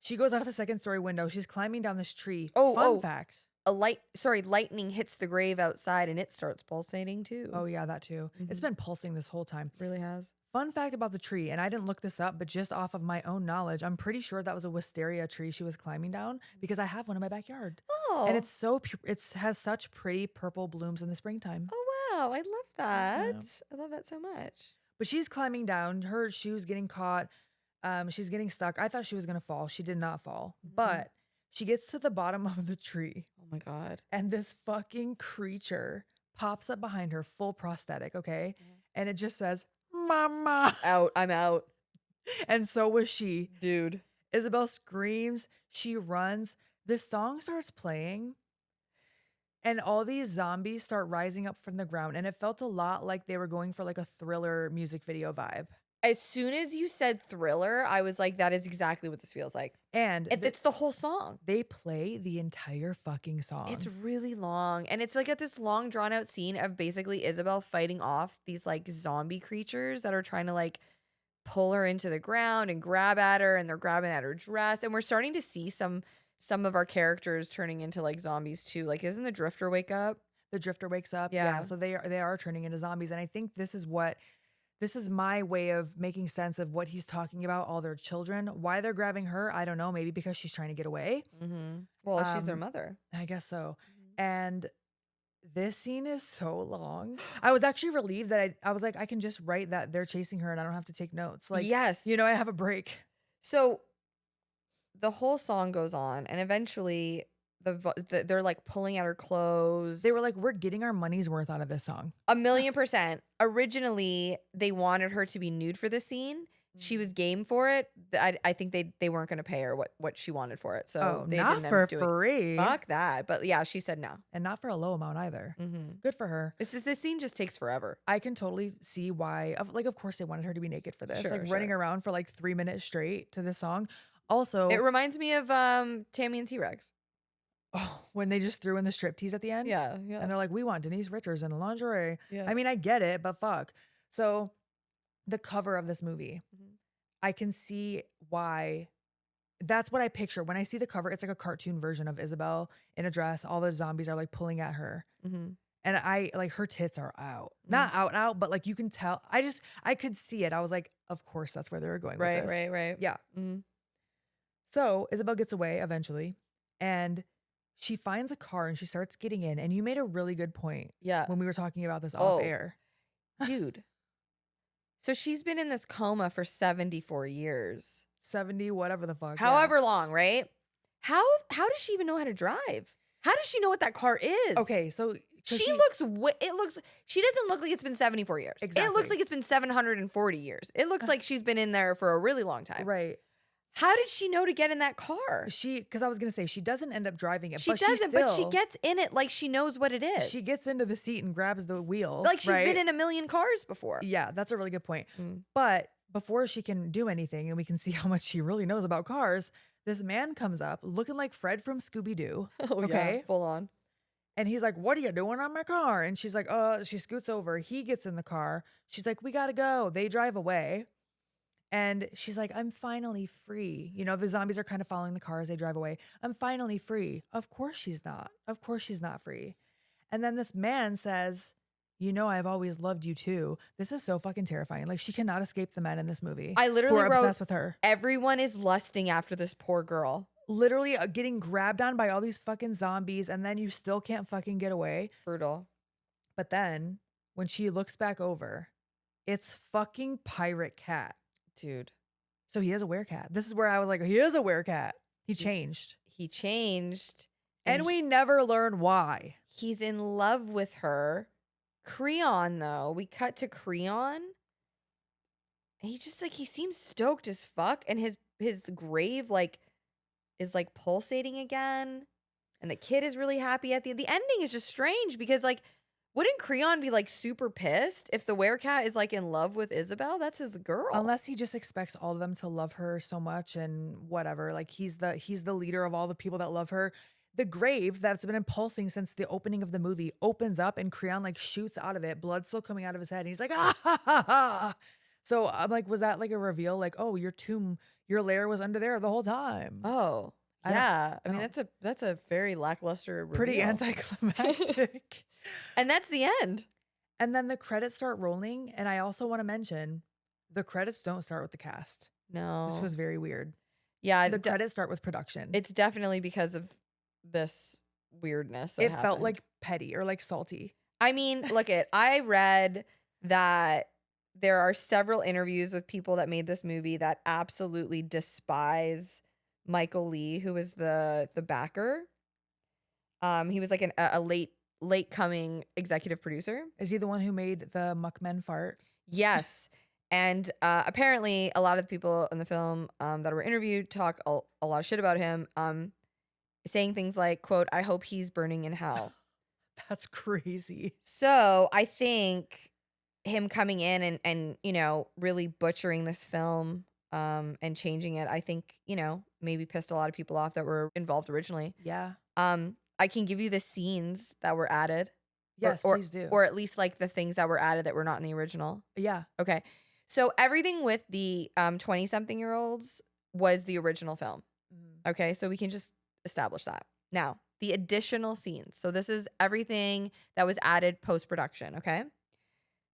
She goes out of the second-story window. She's climbing down this tree. Fun fact. Lightning hits the grave outside and it starts pulsating too. Oh yeah, that too. It's been pulsing this whole time. Really has. Fun fact about the tree, and I didn't look this up, but just off of my own knowledge, I'm pretty sure that was a wisteria tree she was climbing down because I have one in my backyard. Oh. And it's it has such pretty purple blooms in the springtime. Oh wow, I love that. Yeah. I love that so much. But she's climbing down, her shoes getting caught. She's getting stuck. I thought she was gonna fall. She did not fall. But she gets to the bottom of the tree. Oh my God. And this fucking creature pops up behind her, full prosthetic, okay? And it just says, Mama. I'm out. And so was she. Dude. Isabel screams. She runs. This song starts playing. And all these zombies start rising up from the ground. And it felt a lot like they were going for like a Thriller music video vibe. As soon as you said Thriller, I was like, that is exactly what this feels like. And it's the whole song. They play the entire fucking song. It's really long. And it's like at this long drawn out scene of basically Isabel fighting off these like zombie creatures that are trying to like pull her into the ground and grab at her, and they're grabbing at her dress. And we're starting to see some of our characters turning into like zombies too. Like, isn't the Drifter wake up? The Drifter wakes up. Yeah. So they are turning into zombies. And I think this is my way of making sense of what he's talking about, all their children. Why they're grabbing her, I don't know. Maybe because she's trying to get away. Well, she's their mother. I guess so. And this scene is so long. I was actually relieved that I was like, I can just write that they're chasing her and I don't have to take notes. Like, yes. I have a break. So the whole song goes on, and eventually they're like pulling at her clothes. They were like, we're getting our money's worth out of this song. 1,000,000%. Originally, they wanted her to be nude for the scene. She was game for it. I think they weren't going to pay her what she wanted for it. So they not didn't for end up doing free. Fuck that. But yeah, she said no. And not for a low amount either. Good for her. This scene just takes forever. I can totally see why. Of course they wanted her to be naked for this. Sure, running around for like 3 minutes straight to this song. Also, it reminds me of Tammy and T-Rex. Oh, when they just threw in the striptease at the end? Yeah. And they're like, we want Denise Richards in lingerie. Yeah. I mean, I get it, but fuck. So the cover of this movie, I can see why. That's what I picture. When I see the cover, it's like a cartoon version of Isabel in a dress. All the zombies are like pulling at her. And I like her tits are out. Not out, but like you can tell. I could see it. I was like, of course, that's where they were going with this. Right. Yeah. So Isabel gets away eventually. And she finds a car and she starts getting in. And you made a really good point. Yeah. When we were talking about this off air. Dude. So she's been in this coma for 74 years. 70, whatever the fuck. However long, right? How does she even know how to drive? How does she know what that car is? Okay, so she doesn't look like it's been 74 years. Exactly. It looks like it's been 740 years. It looks like she's been in there for a really long time. Right. How did she know to get in that car? Because I was going to say, she doesn't end up driving it. She doesn't, but she gets in it like she knows what it is. She gets into the seat and grabs the wheel. Like she's been in a million cars before. Yeah, that's a really good point. But before she can do anything, and we can see how much she really knows about cars, this man comes up looking like Fred from Scooby-Doo. Oh, okay. Yeah, full on. And he's like, what are you doing on my car? And she's like, she scoots over. He gets in the car. She's like, we got to go. They drive away. And she's like, I'm finally free. You know, the zombies are kind of following the car as they drive away. I'm finally free. Of course she's not. Of course she's not free. And then this man says, you know, I've always loved you too. This is so fucking terrifying. Like, she cannot escape the men in this movie. I literally who are wrote, obsessed with her. Everyone is lusting after this poor girl. Literally getting grabbed on by all these fucking zombies, and then you still can't fucking get away. Brutal. But then when she looks back over, it's fucking Pirate Cat. Dude. So he is a werecat. This is where I was like, he is a werecat. He changed. He changed. And we never learn why. He's in love with her. Creon, though. We cut to Creon. And he just, like, he seems stoked as fuck. And his grave, like, is, like, pulsating again. And the kid is really happy at the ending is just strange because, like, wouldn't Creon be, like, super pissed if the werecat is, like, in love with Isabel? That's his girl. Unless he just expects all of them to love her so much and whatever. Like, he's the leader of all the people that love her. The grave that's been impulsing since the opening of the movie opens up and Creon, like, shoots out of it. Blood still coming out of his head. And he's like, ah, ha, ha, ha. So I'm like, was that, like, a reveal? Like, oh, your lair was under there the whole time. Oh, yeah. I mean, that's a very lackluster reveal. Pretty anticlimactic. And that's the end. And then the credits start rolling. And I also want to mention the credits don't start with the cast. No. This was very weird. Yeah. The credits start with production. It's definitely because of this weirdness that happened. Felt like petty or like salty. I mean, I read that there are several interviews with people that made this movie that absolutely despise Michael Lee, who was the backer. He was like a late coming executive producer. Is he the one who made the Muckmen fart? Yes. And apparently a lot of the people in the film that were interviewed talk a lot of shit about him, saying things like, quote, I hope he's burning in hell. That's crazy. So I think him coming in and you know, really butchering this film and changing it, I think, you know, maybe pissed a lot of people off that were involved originally. Yeah. I can give you the scenes that were added. Yes, please do. Or at least like the things that were added that were not in the original. Yeah. Okay. So everything with the 20-something-year-olds was the original film. Mm-hmm. Okay. So we can just establish that. Now, the additional scenes. So this is everything that was added post-production. Okay.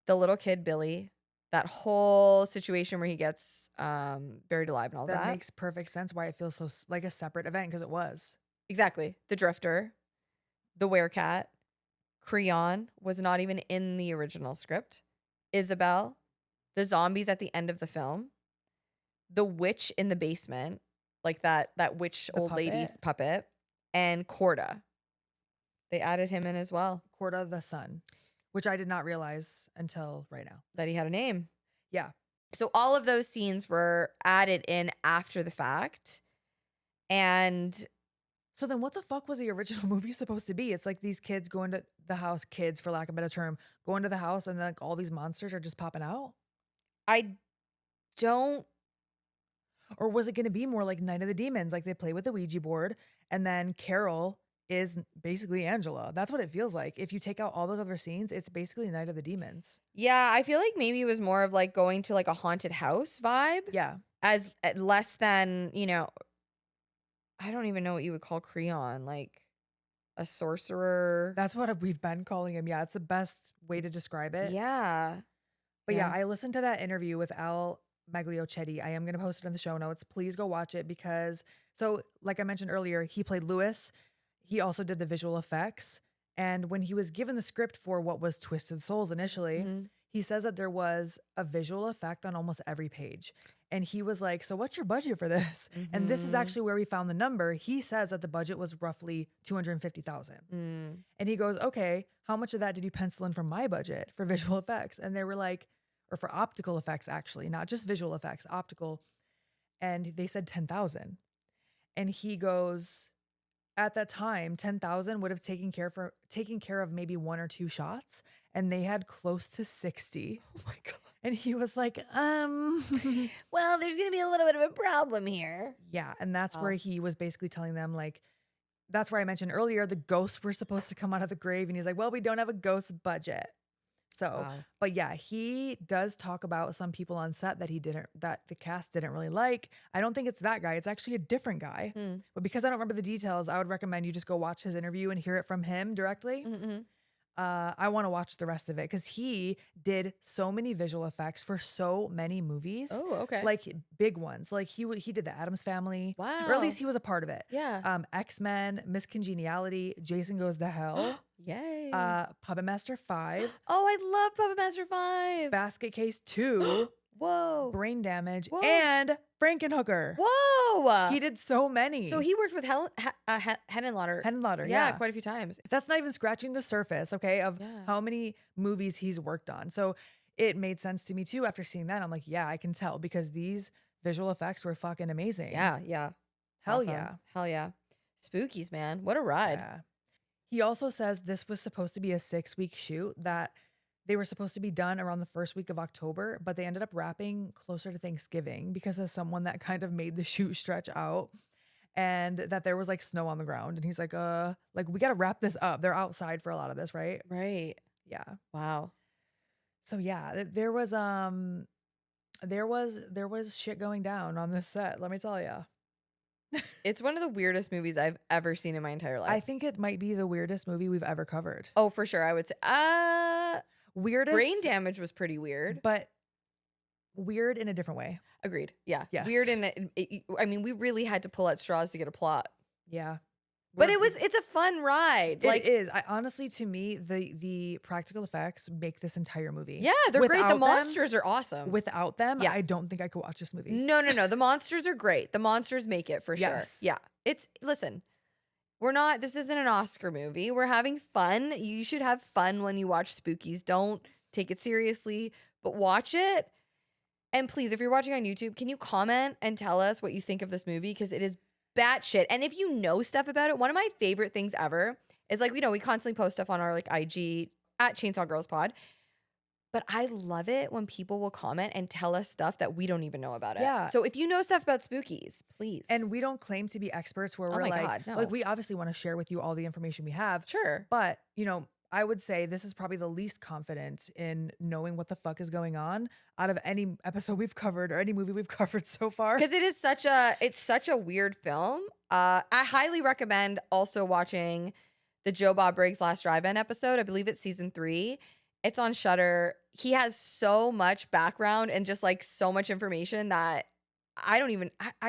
The little kid, Billy, that whole situation where he gets buried alive and all that. That makes perfect sense why it feels so like a separate event, because it was. Exactly. The drifter, the werecat, Creon was not even in the original script. Isabel, the zombies at the end of the film, the witch in the basement, like that witch The old puppet. lady puppet, and Corda. They added him in as well. Corda the son, which I did not realize until right now. That he had a name. Yeah. So all of those scenes were added in after the fact. And so then what the fuck was the original movie supposed to be? It's like these kids going to the house, kids for lack of a better term, going to the house and then like all these monsters are just popping out? I don't. Or was it going to be more like Night of the Demons? Like they play with the Ouija board and then Carol is basically Angela. That's what it feels like. If you take out all those other scenes, it's basically Night of the Demons. Yeah, I feel like maybe it was more of like going to like a haunted house vibe. Yeah. As less than, you know, I don't even know what you would call Creon, like a sorcerer. That's what we've been calling him. Yeah, it's the best way to describe it. Yeah. But yeah, I listened to that interview with Al Magliochetti. I am going to post it in the show notes. Please go watch it because, so like I mentioned earlier, he played Lewis. He also did the visual effects. And when he was given the script for what was Twisted Souls initially, he says that there was a visual effect on almost every page. And he was like, so what's your budget for this? And this is actually where we found the number. He says that the budget was roughly $250,000. And he goes, okay, how much of that did you pencil in from my budget for visual effects? And they were like, or for optical effects, actually, not just visual effects, optical. And they said 10,000. And he goes, at that time, 10,000 would have taken care of maybe 1 or 2 shots, and they had close to 60. Oh my God. And he was like, well, there's going to be a little bit of a problem here. Yeah. And that's where he was basically telling them, like, that's where I mentioned earlier, the ghosts were supposed to come out of the grave. And he's like, well, we don't have a ghost budget. So, but yeah, he does talk about some people on set that that the cast didn't really like. I don't think it's that guy. It's actually a different guy. But because I don't remember the details, I would recommend you just go watch his interview and hear it from him directly. I want to watch the rest of it because he did so many visual effects for so many movies. Oh, okay. Like big ones. Like he did the Addams Family. Wow. Or at least he was a part of it. Yeah. X-Men, Miss Congeniality, Jason Goes to Hell. Yay. Puppet Master 5. Oh, I love Puppet Master 5. Basket Case 2. Whoa. Brain Damage. Whoa. And Frankenhooker. Whoa. He did so many. So he worked with Henenlotter. Henenlotter, Yeah, yeah. quite a few times. That's not even scratching the surface, okay, of how many movies he's worked on. So it made sense to me too after seeing that. I'm like, yeah, I can tell because these visual effects were fucking amazing. Yeah, yeah. Hell Awesome. yeah. Hell yeah. Spookies, man. What a ride. Yeah. He also says this was supposed to be a 6-week shoot, that they were supposed to be done around the first week of October, but they ended up wrapping closer to Thanksgiving because of someone that kind of made the shoot stretch out, and that there was like snow on the ground. And he's like, we got to wrap this up. They're outside for a lot of this, right? Right. Yeah. Wow. So yeah, there was shit going down on this set, let me tell you. It's one of the weirdest movies I've ever seen in my entire life. I think it might be the weirdest movie we've ever covered. Oh, for sure. I would say. Weirdest. Brain Damage was pretty weird. But weird in a different way. Agreed. Yeah. Yes. Weird I mean, we really had to pull at straws to get a plot. Yeah. But it's a fun ride. It is. Honestly, to me, the practical effects make this entire movie. Yeah, they're great. The monsters are awesome. Without them, I don't think I could watch this movie. No. The monsters are great. The monsters make it for sure. Yeah. Listen, this isn't an Oscar movie. We're having fun. You should have fun when you watch Spookies. Don't take it seriously, but watch it. And please, if you're watching on YouTube, can you comment and tell us what you think of this movie? Because it is batshit. And if you know stuff about it, one of my favorite things ever is like, we constantly post stuff on our like IG at Chainsaw Girls Pod. But I love it when people will comment and tell us stuff that we don't even know about it. Yeah. So if you know stuff about Spookies, please. And we don't claim to be experts where we're like we obviously want to share with you all the information we have. Sure. But, I would say this is probably the least confident in knowing what the fuck is going on out of any episode we've covered or any movie we've covered so far. Because it's such a weird film. I highly recommend also watching the Joe Bob Briggs Last Drive-In episode. I believe it's season 3. It's on Shudder. He has so much background and just like so much information that I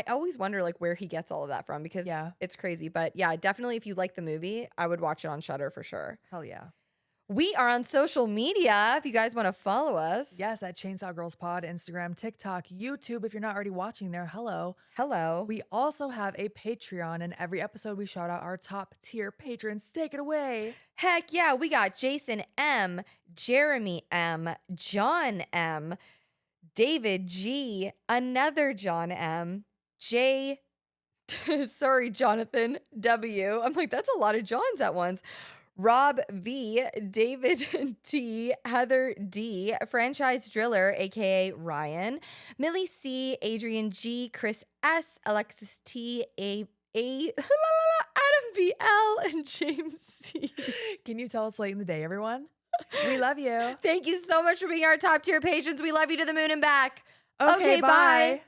always wonder like where he gets all of that from because it's crazy. But yeah, definitely if you like the movie, I would watch it on Shudder for sure. Hell yeah. We are on social media if you guys want to follow us. Yes, at Chainsaw Girls Pod, Instagram, TikTok, YouTube. If you're not already watching there, hello. Hello. We also have a Patreon, and every episode we shout out our top tier patrons. Take it away. Heck yeah, we got Jason M, Jeremy M, John M, David G, another John M, J, sorry, Jonathan W. I'm like, that's a lot of Johns at once. Rob V, David T, Heather D, Franchise Driller, aka Ryan, Millie C, Adrian G, Chris S, Alexis T, A, Adam B L, and James C. Can you tell it's late in the day, everyone? We love you. Thank you so much for being our top tier patrons. We love you to the moon and back. Okay, bye.